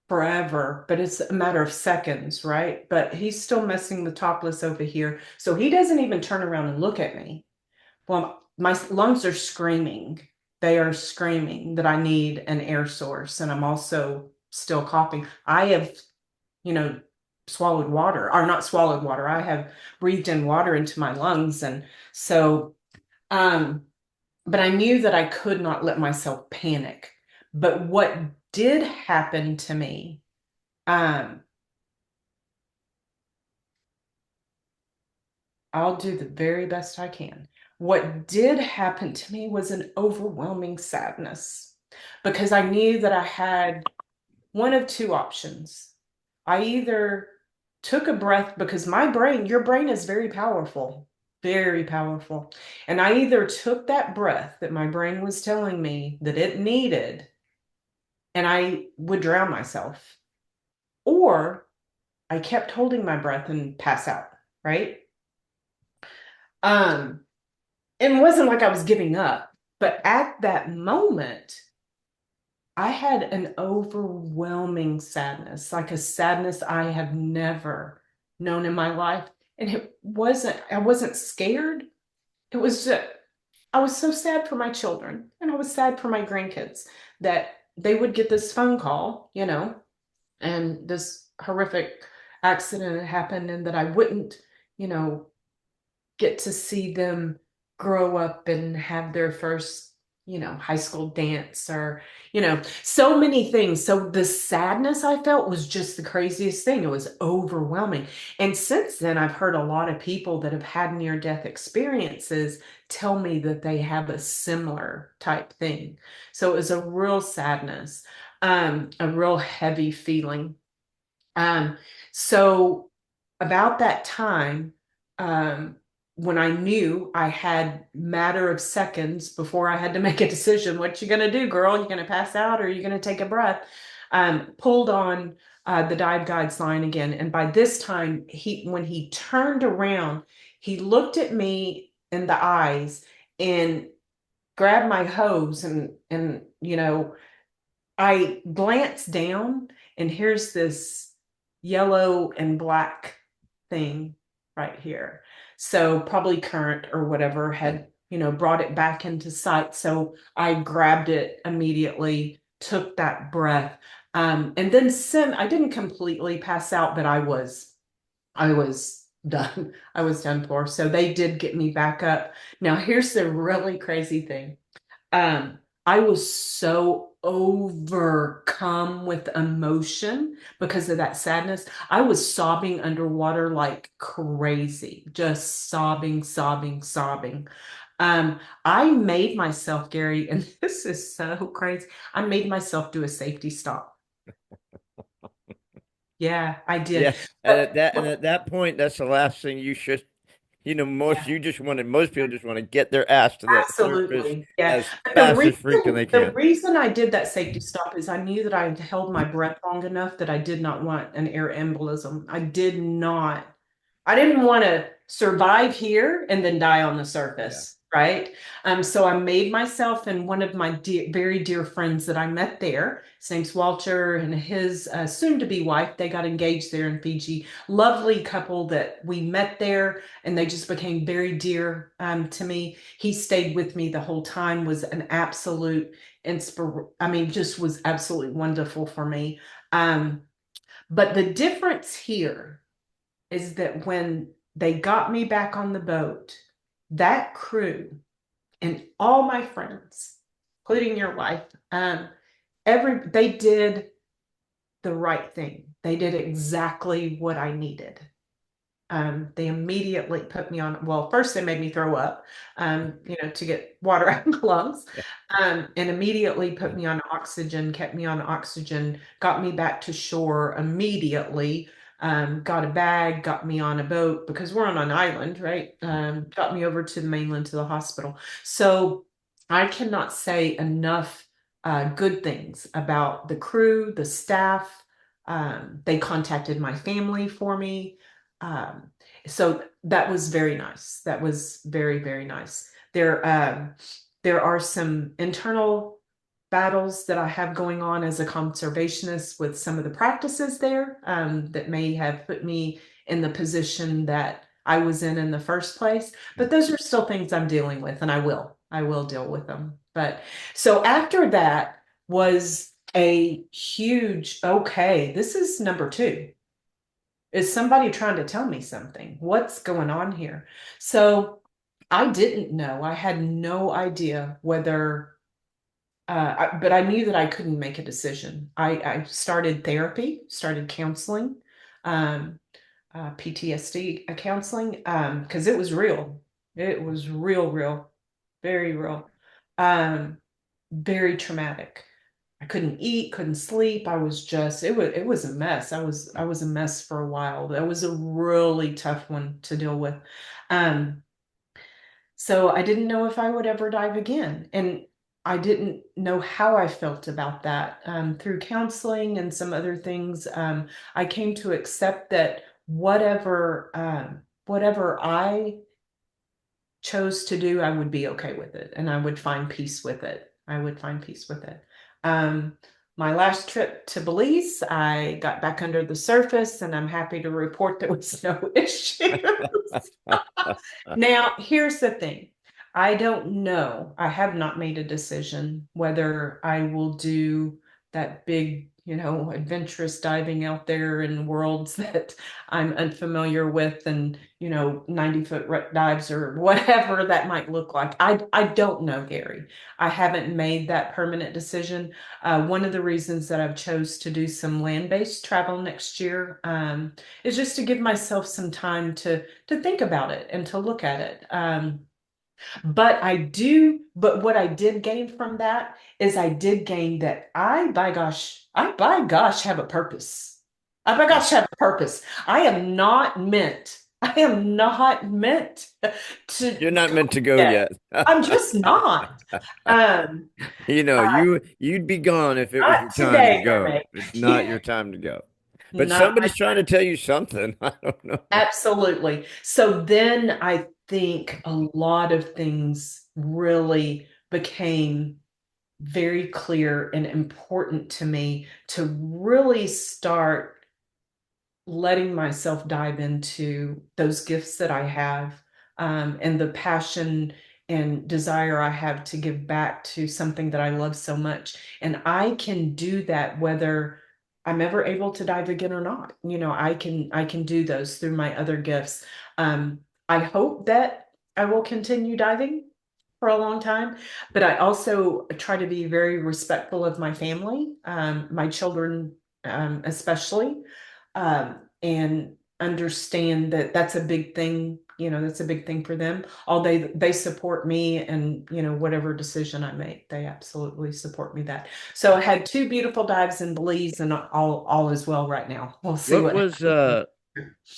B: forever, but it's a matter of seconds, right? But he's still messing with Topless over here. So he doesn't even turn around and look at me. Well, my lungs are screaming. They are screaming that I need an air source, and I'm also still coughing. I have, you know, swallowed water, or not swallowed water. I have breathed in water into my lungs. And so, um, but I knew that I could not let myself panic. But what did happen to me, um, I'll do the very best I can. What did happen to me was an overwhelming sadness because I knew that I had, one of two options. I either took a breath because my brain, your brain is very powerful, very powerful. And I either took that breath that my brain was telling me that it needed and I would drown myself, or I kept holding my breath and pass out, right? Um, it wasn't like I was giving up, but at that moment, I had an overwhelming sadness, like a sadness I have never known in my life. And I wasn't scared. It was just, I was so sad for my children and I was sad for my grandkids that they would get this phone call, and this horrific accident had happened and that I wouldn't, you know, get to see them grow up and have their first, high school dance or, so many things. So the sadness I felt was just the craziest thing. It was overwhelming. And since then, I've heard a lot of people that have had near death experiences tell me that they have a similar type thing. So it was a real sadness, a real heavy feeling. Um, so about that time, um, when I knew I had matter of seconds before I had to make a decision, what you gonna do, girl? You gonna pass out or are you gonna take a breath? Pulled on the dive guides line again. And by this time, when he turned around, he looked at me in the eyes and grabbed my hose and I glance down and here's this yellow and black thing right here. So probably current or whatever had, brought it back into sight. So I grabbed it immediately, took that breath. And then I didn't completely pass out, but I was done. I was done for. So they did get me back up. Now here's the really crazy thing. Um, I was so overcome with emotion because of that sadness. I was sobbing underwater like crazy, just sobbing, sobbing, sobbing. I made myself, Gary, and this is so crazy. I made myself do a safety stop. Yeah, I did.
A: Yeah, and at
B: But
A: that point, that's the last thing you should.
B: yeah.
A: Most people just want to get their ass to the surface
B: Absolutely. Yeah.
A: as
B: But
A: fast as freaking they
B: the
A: can.
B: reason I did that safety stop is I knew that I had held my breath long enough that I did not want an air embolism. I didn't want to survive here and then die on the
A: Yeah.
B: surface, right? So I made myself and one of my very dear friends that I met there, his name's Walter, and his soon-to-be wife, they got engaged there in Fiji. Lovely couple that we met there, and they just became very dear to me. He stayed with me the whole time, was an absolute I mean, just was absolutely wonderful for me. Um, but the difference here is that when they got me back on the boat, that crew and all my friends, including your wife, they did the right thing. They did exactly what I needed. They immediately put me on, well, first they made me throw up, to get water out of my lungs, and immediately put me on oxygen, kept me on oxygen, got me back to shore immediately, got a bag, got me on a boat because we're on an island, right? Got me over to the mainland to the hospital. So I cannot say enough good things about the crew, the staff. They contacted my family for me. Um, so that was very nice. That was very, very nice. There are some internal battles that I have going on as a conservationist with some of the practices there, that may have put me in the position that I was in the first place. But those are still things I'm dealing with, and I will deal with them. But so after that was a huge, okay, this is number two. Is somebody trying to tell me something? What's going on here? So I didn't know. I had no idea whether, but I knew that I couldn't make a decision. I started therapy, started counseling, um, PTSD counseling, because it was real. It was real, real, very real, um, very traumatic. I couldn't eat, couldn't sleep. I was just, it was a mess. I was a mess for a while. That was a really tough one to deal with. Um, so I didn't know if I would ever dive again. And I didn't know how I felt about that. Through counseling and some other things, I came to accept that whatever I chose to do, I would be okay with it and I would find peace with it. I would find peace with it. Um, my last trip to Belize, I got back under the surface and I'm happy to report there was no issues. Now, here's the thing. I don't know. I have not made a decision whether I will do that big, adventurous diving out there in worlds that I'm unfamiliar with and, 90-foot dives or whatever that might look like. I don't know, Gary. I haven't made that permanent decision. One of the reasons that I've chose to do some land-based travel next year, is just to give myself some time to think about it and to look at it. But what I did gain from that is I did gain that I by gosh have a purpose. I by
A: Yeah.
B: gosh have a purpose. I am not meant
A: You're
B: to
A: not
B: go
A: meant to go
B: yet.
A: yet.
B: I'm just not. Um,
A: You'd be gone if it was your
B: Not
A: time to
B: today,
A: go.
B: Ermac.
A: It's not your time to go. But
B: Not
A: somebody's trying to tell you something. I don't know.
B: absolutely. So then I think a lot of things really became very clear and important to me to really start letting myself dive into those gifts that I have, and the passion and desire I have to give back to something that I love so much. And I can do that whether I'm ever able to dive again or not. I can do those through my other gifts. I hope that I will continue diving for a long time, but I also try to be very respectful of my family, my children, especially, and understand that that's a big thing. That's a big thing for them. All they support me, and whatever decision I make, they absolutely support me that. So I had two beautiful dives in Belize, and all is well right now. We'll see
A: What
B: what
A: was
B: happens.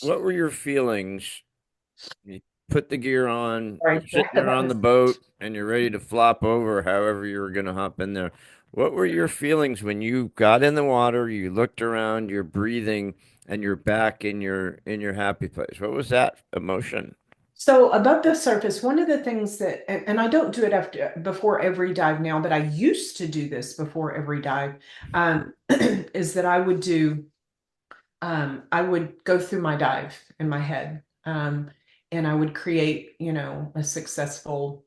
A: what were your feelings? You put the gear on, you're
B: Sorry,
A: sitting there
B: that
A: on the
B: was
A: boat, and you're ready to flop over, however you were going to hop in there. What were your feelings when you got in the water, you looked around, you're breathing, and you're back in your happy place? What was that emotion?
B: so above the surface. One of the things that, and I don't do it after before every dive now, but I used to do this before every dive, is that I would go through my dive in my head, and I would create, a successful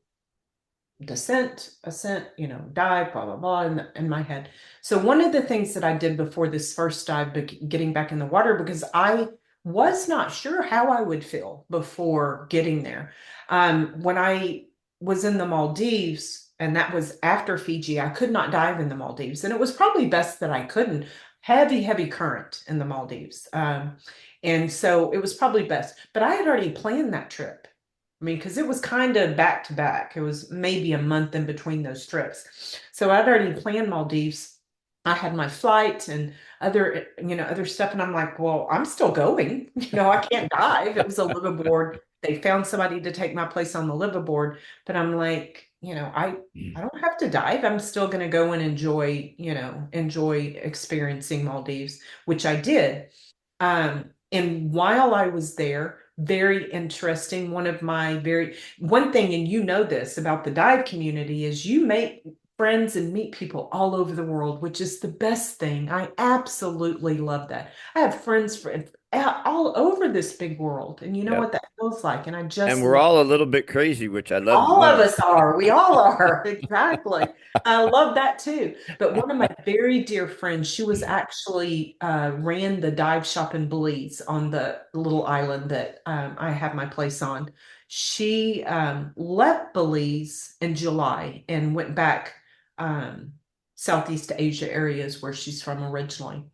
B: descent, ascent, dive, blah, blah, blah, in my head. So one of the things that I did before this first dive, getting back in the water, because I was not sure how I would feel before getting there. When I was in the Maldives, and that was after Fiji, I could not dive in the Maldives. And it was probably best that I couldn't. Heavy, heavy current in the Maldives. And so it was probably best. But I had already planned that trip. I mean, because it was kind of back to back. It was maybe a month in between those trips. So I'd already planned Maldives. I had my flight and other stuff. And I'm like, well, I'm still going. I can't dive. It was a liveaboard. They found somebody to take my place on the liveaboard. But I'm like, I don't have to dive. I'm still going to go and enjoy experiencing Maldives, which I did. And while I was there, very interesting. One thing, and you know this about the dive community, is you make friends and meet people all over the world, which is the best thing. I absolutely love that. I have friends all over this big world, and you know
A: Yep.
B: what that feels like. And I
A: And
B: just
A: we're
B: love.
A: all a little bit crazy, which I love to
B: All of
A: know.
B: us are. We all are. Exactly. I love that too. But one of my very dear friends, she was actually ran the dive shop in Belize on the little island that I have my place on. She left Belize in July and went back, Southeast Asia areas where she's from originally.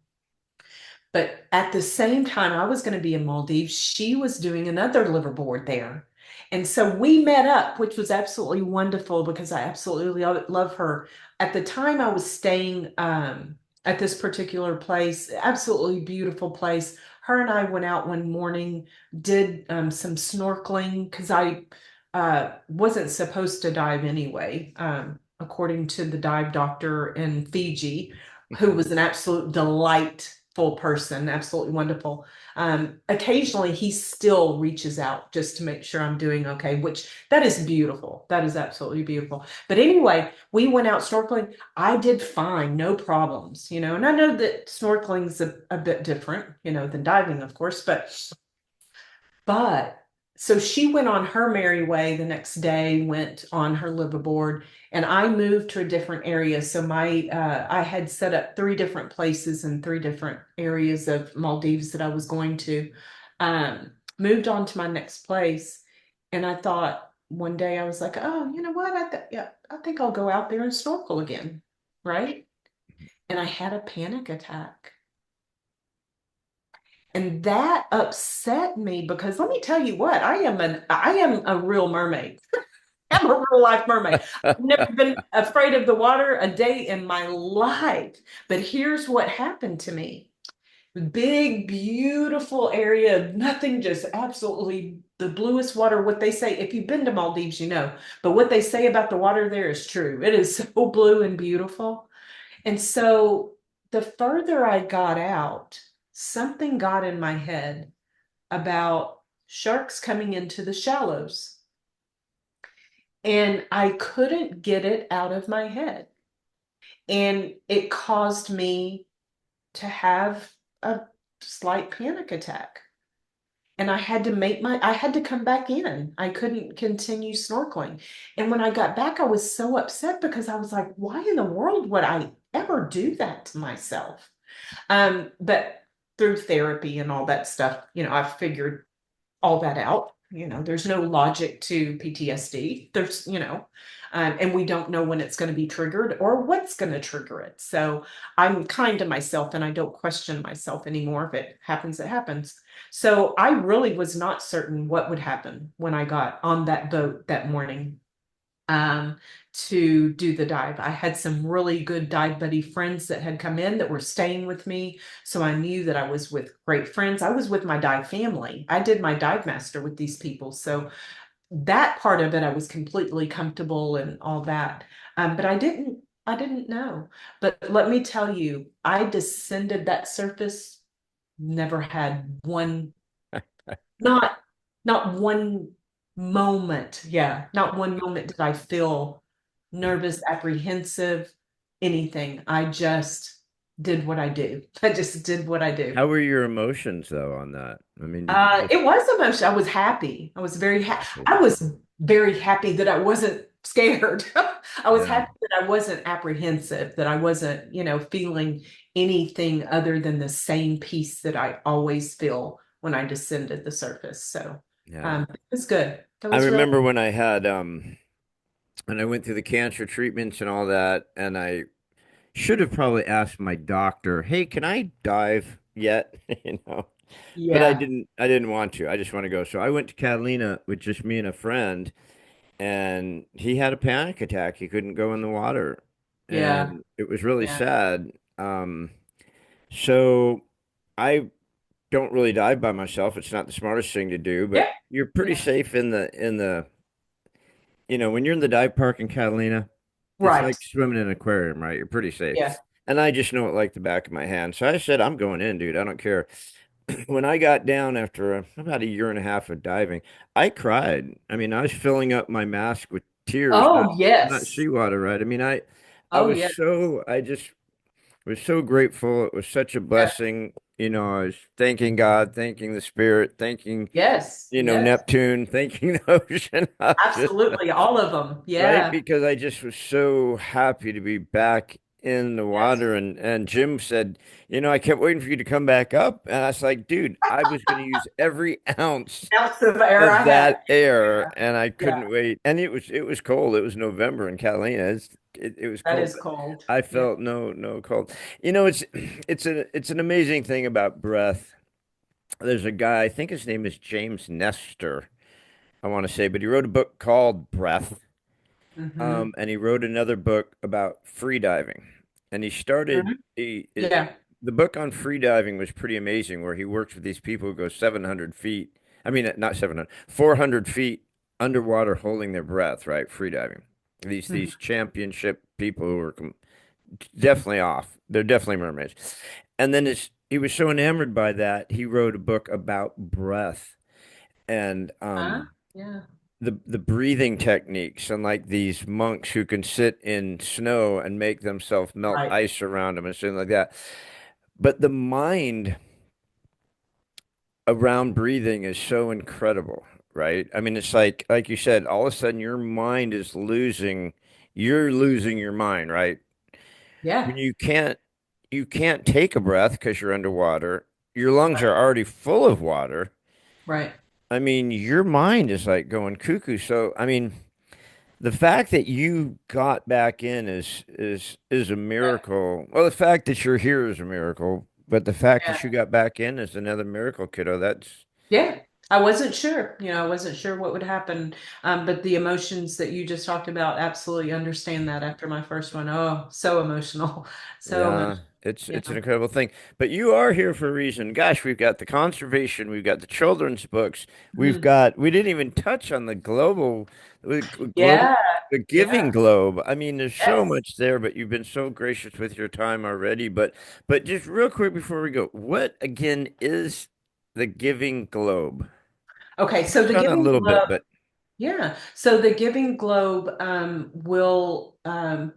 B: But at the same time I was going to be in Maldives, she was doing another liveaboard there. And so we met up, which was absolutely wonderful because I absolutely love her. At the time, I was staying at this particular place, absolutely beautiful place. Her and I went out one morning, did some snorkeling because I wasn't supposed to dive anyway, according to the dive doctor in Fiji, who was an absolute delightful person, absolutely wonderful. Occasionally he still reaches out just to make sure I'm doing okay, which that is beautiful. That is absolutely beautiful. But anyway, we went out snorkeling. I did fine, no problems, and I know that snorkeling's a bit different, than diving, of course, but so she went on her merry way the next day, went on her liveaboard, and I moved to a different area. So I had set up three different places in three different areas of Maldives that I was going to. Moved on to my next place, and I thought one day I was like, oh, you know what? Yeah, I think I'll go out there and snorkel again, right? And I had a panic attack. And that upset me because let me tell you what, I am a real mermaid. I'm a real life mermaid. I've never been afraid of the water a day in my life. But here's what happened to me. Big, beautiful area, nothing, just absolutely the bluest water. What they say, if you've been to Maldives, you know, but what they say about the water there is true. It is so blue and beautiful. And so the further I got out, something got in my head about sharks coming into the shallows. And I couldn't get it out of my head. And it caused me to have a slight panic attack. And I had to come back in. I couldn't continue snorkeling. And when I got back, I was so upset because I was like, why in the world would I ever do that to myself? But through therapy and all that stuff, I've figured all that out. There's no logic to PTSD. And we don't know when it's going to be triggered or what's going to trigger it. So I'm kind to myself and I don't question myself anymore. If it happens, it happens. So I really was not certain what would happen when I got on that boat that morning um, to do the dive. I had some really good dive buddy friends that had come in that were staying with me. So I knew that I was with great friends. I was with my dive family. I did my dive master with these people. So that part of it, I was completely comfortable and all that. But I didn't know. But let me tell you, I descended that surface, never had one not not one moment, yeah, not one moment did I feel nervous, apprehensive, anything. I just did what I do. I just did what I do.
A: How were your emotions though on that? I mean, did you just
B: It was emotional. I was happy. I was very happy.
A: happy?
B: I was very happy that I wasn't scared. I was
A: Yeah.
B: happy that I wasn't apprehensive, that I wasn't, feeling anything other than the same peace that I always feel when I descended the surface. So,
A: Yeah.
B: it was good. That
A: I
B: was really,
A: remember when I had when I went through the cancer treatments and all that, and I should have probably asked my doctor, "Hey, can I dive yet?" You know. But I
B: yeah,
A: didn't want to. I just want to go. So I went to Catalina with just me and a friend, and he had a panic attack. He couldn't go in the water,
B: yeah,
A: and it was really
B: yeah,
A: sad. So I don't really dive by myself. It's not the smartest thing to do,
B: yeah,
A: but you're pretty
B: yeah.
A: safe in the when you're in the dive park in Catalina, it's
B: Right.
A: like swimming in an aquarium, right? You're pretty safe.
B: Yeah.
A: And I just know it like the back of my hand. So I said, I'm going in, dude. I don't care. When I got down after about a year and a half of diving, I cried. I mean, I was filling up my mask with tears,
B: Oh,
A: not
B: yes.
A: seawater, right? I mean, I
B: Oh,
A: was
B: yeah.
A: I just was so grateful. It was such a
B: Yeah.
A: blessing. I was thanking God, thanking the Spirit, thanking,
B: Yes. Yes.
A: Neptune, thanking the ocean. I was just
B: Absolutely. All of them.
A: right,
B: Yeah.
A: because I just was so happy to be back in the
B: Yes.
A: water. And Jim said, I kept waiting for you to come back up. And I was like, dude, I was going to use every ounce
B: Ounce of air
A: of
B: I had.
A: that air,
B: Yeah.
A: and I
B: Yeah.
A: couldn't wait. And it was cold. It was November in Catalina. It was
B: That
A: cold,
B: is
A: but
B: cold.
A: I
B: Yeah.
A: felt no cold. It's an amazing thing about breath. There's a guy, I think his name is James Nestor, I want to say, but he wrote a book called Breath.
B: Hmm.
A: And he wrote another book about free diving. And he started
B: Hmm. Yeah.
A: the book on free diving was pretty amazing, where he works with these people who go 700 feet. I mean, not 700, 400 feet underwater holding their breath, right? Free diving. These
B: Hmm.
A: championship people who are definitely off. They're definitely mermaids. And then he was so enamored by that, he wrote a book about breath and
B: Huh? Yeah.
A: the breathing techniques, and like these monks who can sit in snow and make themselves melt
B: Right.
A: ice around them and things like that. But the mind around breathing is so incredible, right? I mean, it's like you said, all of a sudden your mind is you're losing your mind, right?
B: Yeah.
A: When you can't take a breath because you're underwater. Your lungs
B: Right.
A: are already full of water.
B: Right.
A: I mean, your mind is like going cuckoo. So, I mean, the fact that you got back in is a
B: Yeah.
A: miracle. Well, the fact that you're here is a miracle, but the fact
B: Yeah.
A: that you got back in is another miracle, kiddo. That's
B: Yeah. I wasn't sure, I wasn't sure what would happen. But the emotions that you just talked about, absolutely understand that after my first one. Oh, so emotional. So
A: yeah,
B: emotional.
A: it's
B: Yeah.
A: an incredible thing. But you are here for a reason. Gosh, we've got the conservation, we've got the children's books,
B: Mhm.
A: we didn't even touch on the global
B: Yeah.
A: the
B: Yeah.
A: giving globe. I mean, there's so
B: Yes.
A: much there, but you've been so gracious with your time already. But just real quick before we go, what again is the giving globe?
B: Okay. So
A: Touched
B: the
A: on it a
B: Giving
A: little bit,
B: Globe.
A: but
B: Yeah. So the Giving Globe will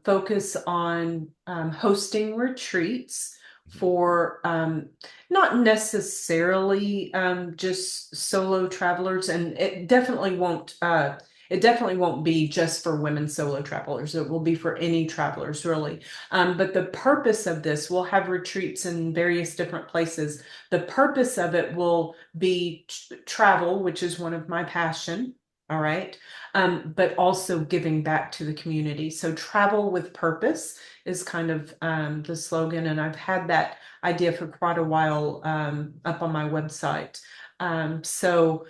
B: focus on hosting retreats for not necessarily just solo travelers, and it definitely won't be just for women solo travelers. It will be for any travelers, really. But the purpose of this, we'll have retreats in various different places. The purpose of it will be travel, which is one of my passion. All right. But also giving back to the community. So travel with purpose is kind of the slogan. And I've had that idea for quite a while up on my website. So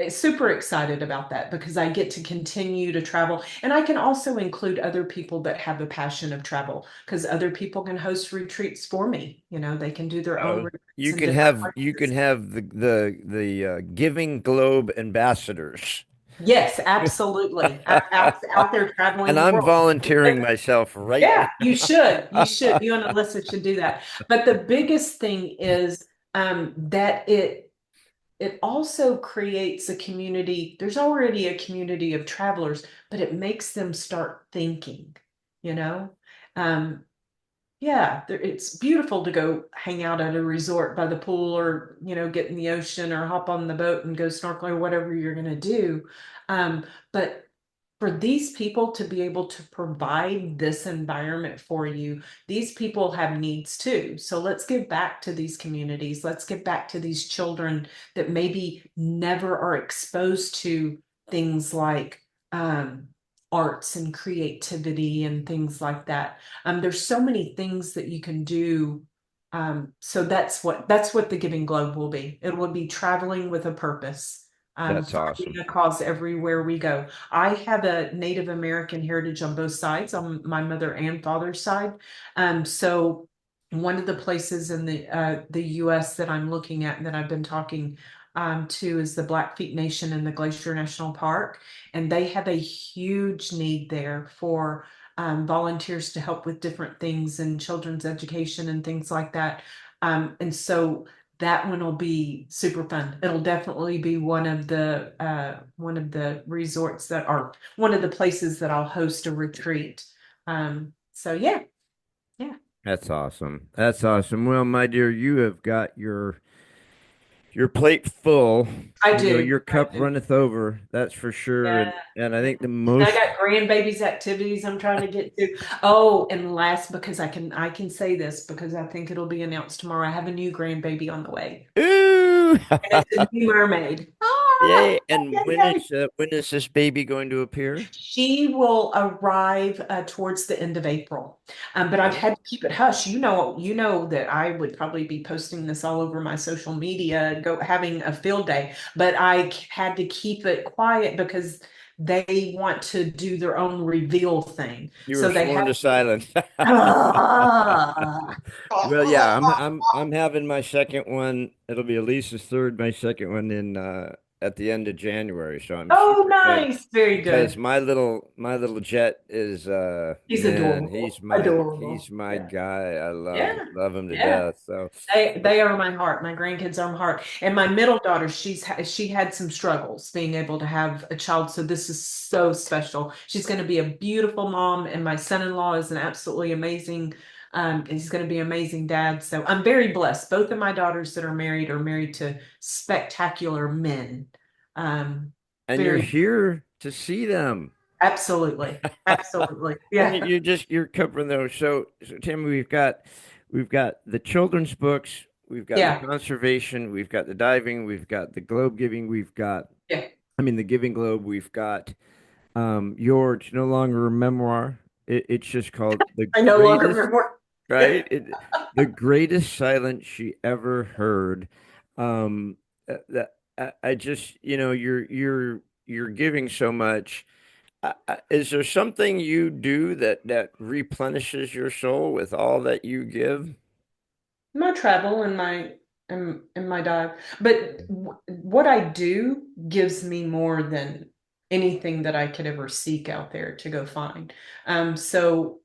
B: super excited about that because I get to continue to travel. And I can also include other people that have a passion of travel because other people can host retreats for me. They can do their own
A: oh,
B: retreats in different
A: you can
B: places.
A: have the giving globe ambassadors.
B: Yes, absolutely. Out there traveling
A: And
B: the
A: I'm
B: world.
A: volunteering myself right
B: Yeah,
A: now.
B: you should. You should. You and Alyssa should do that. But the biggest thing is that it also creates a community. There's already a community of travelers, but it makes them start thinking, you know? Um, yeah, it's beautiful to go hang out at a resort by the pool or, get in the ocean or hop on the boat and go snorkeling or whatever you're going to do. But for these people to be able to provide this environment for you, these people have needs too. So let's give back to these communities. Let's give back to these children that maybe never are exposed to things like arts and creativity and things like that. There's so many things that you can do. So that's what the Giving Globe will be. It will be traveling with a purpose,
A: That's
B: finding
A: awesome.
B: a cause everywhere we go. I have a Native American heritage on both sides, on my mother and father's side. So one of the places in the U.S. that I'm looking at and that I've been talking to is the Blackfeet Nation in the Glacier National Park, and they have a huge need there for volunteers to help with different things and children's education and things like that. And so that one will be super fun. It'll definitely be one of the resorts that are one of the places that I'll host a retreat. So yeah, yeah,
A: That's awesome. That's awesome. Well, my dear, you have got your plate full.
B: I
A: You know,
B: do.
A: your
B: I
A: cup
B: do.
A: runneth over. That's for sure.
B: Yeah.
A: And I
B: Yeah.
A: think the
B: And I
A: most
B: got grandbabies activities I'm trying to get to. Oh, and last, because I can say this because I think it'll be announced tomorrow. I have a new grandbaby on the way.
A: ooh,
B: And it's a new mermaid.
A: Yay. And
B: Yay, yay.
A: when is this baby going to appear?
B: She will arrive towards the end of April, but I've
A: Oh,
B: had to keep it hush. You know that I would probably be posting this all over my social media, go having a field day, but had to keep it quiet because they want to do their own reveal thing.
A: you were
B: So they
A: sworn
B: have
A: to silence.
B: Ah.
A: Well, yeah, I'm having my second one. It'll be Elisa's third, my second one in at the end of January. So I'm
B: Oh,
A: super excited
B: nice. Very
A: because
B: good.
A: my little jet is
B: He's
A: man,
B: adorable. Adorable.
A: he's my
B: Yeah.
A: guy. I
B: Yeah.
A: love him to
B: Yeah.
A: death. So
B: They are my heart. My grandkids are my heart. And my middle daughter, she had some struggles being able to have a child. So this is so special. She's going to be a beautiful mom, and my son-in-law is an absolutely amazing. He's going to be an amazing dad. So I'm very blessed. Both of my daughters that are married to spectacular men. Um,
A: and you're
B: very
A: here to see them.
B: absolutely, absolutely,
A: And
B: yeah,
A: you're covering those. So Tim, we've got the children's books, we've got the
B: yeah,
A: conservation, we've got the diving, we've got the globe giving, we've got
B: yeah.
A: the Giving Globe, we've got yours, no longer a memoir. It's just called the
B: I no longer
A: greatest,
B: remember. Yeah.
A: right? The greatest silence she ever heard. That I just, you're giving so much. Is there something you do that replenishes your soul with all that you give?
B: My travel and my dive, but what I do gives me more than anything that I could ever seek out there to go find. So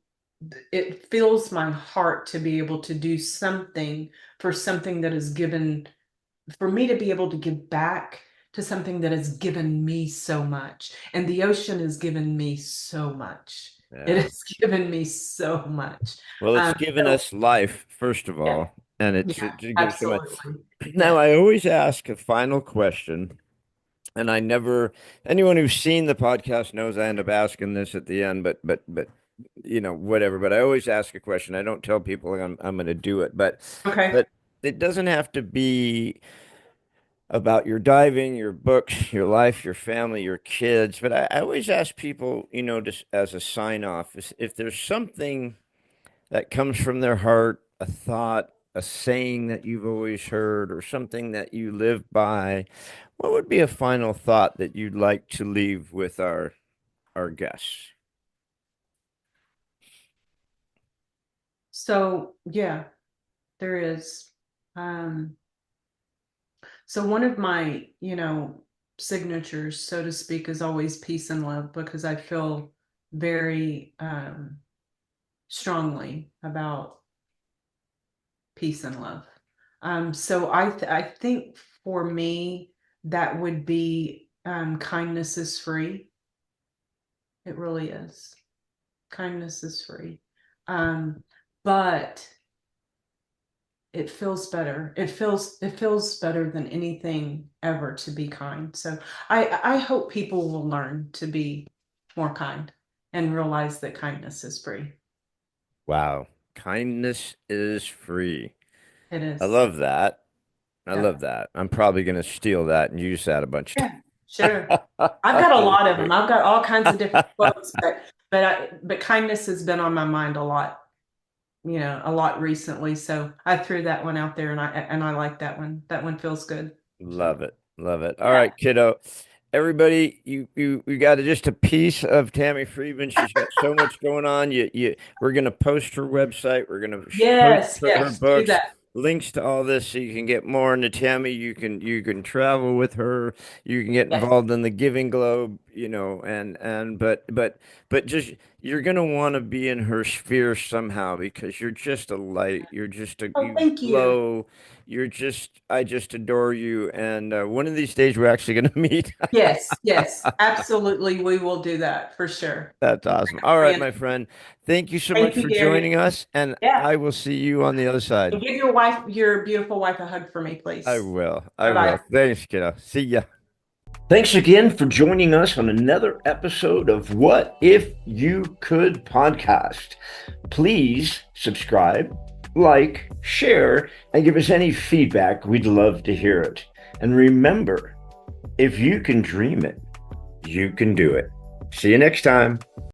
B: it fills my heart to be able to do something for something that is given for me to be able to give back to something that has given me so much. And the ocean has given me so much. It
A: Yeah.
B: has given me so much.
A: Well, it's given
B: So
A: us life, first of
B: yeah,
A: all, and
B: yeah,
A: it gives so much.
B: absolutely.
A: Now,
B: Yeah.
A: I always ask a final question, and I never, anyone who's seen the podcast knows I end up asking this at the end, but whatever. But I always ask a question. I don't tell people I'm going to do it,
B: Okay.
A: but it doesn't have to be about your diving, your books, your life, your family, your kids. But I always ask people, just as a sign off, is if there's something that comes from their heart, a thought, a saying that you've always heard, or something that you live by, what would be a final thought that you'd like to leave with our guests?
B: So yeah, there is. Um, so one of my, signatures, so to speak, is always peace and love because I feel very strongly about peace and love. So I think for me that would be kindness is free. It really is. Kindness is free. Um, but it feels better. It feels better than anything ever to be kind. So I hope people will learn to be more kind and realize that kindness is free.
A: Wow. Kindness is free.
B: It
A: I
B: is.
A: love that. I
B: Yeah.
A: love that. I'm probably going to steal that and use that a bunch of
B: Yeah. Sure.
A: times.
B: I've got a
A: That's
B: lot of them.
A: great.
B: I've got all kinds of different quotes, but kindness has been on my mind a lot, a lot recently. So I threw that one out there, and I like that one. That one feels good. So
A: Love it. Love it. All
B: yeah.
A: right, kiddo. Everybody, you got just a piece of Tammy Friedman. She's got so much going on. We're gonna post her website. We're gonna post
B: Yes,
A: her
B: yes, do
A: books,
B: that.
A: links to all this, so you can get more into Tammy. You can travel with her. You can get
B: Yes.
A: involved in the Giving Globe. And but just you're gonna want to be in her sphere somehow because you're just a light.
B: Oh,
A: You
B: thank you.
A: glow. I just adore you. And one of these days, we're actually going to meet.
B: Yes, yes, absolutely. We will do that for sure.
A: That's awesome. All right,
B: Plan.
A: my friend. Thank you so
B: Thank
A: much
B: you,
A: for
B: Gary.
A: joining us. And
B: Yeah.
A: I will see you on the other side.
B: And give your beautiful wife a hug for me,
A: I
B: please.
A: will. I will.
B: Bye-bye.
A: Thanks, kiddo. See ya. Thanks again for joining us on another episode of What If You Could podcast. Please subscribe, like, share, and give us any feedback. We'd love to hear it. And remember, If you can dream it, you can do it. See you next time.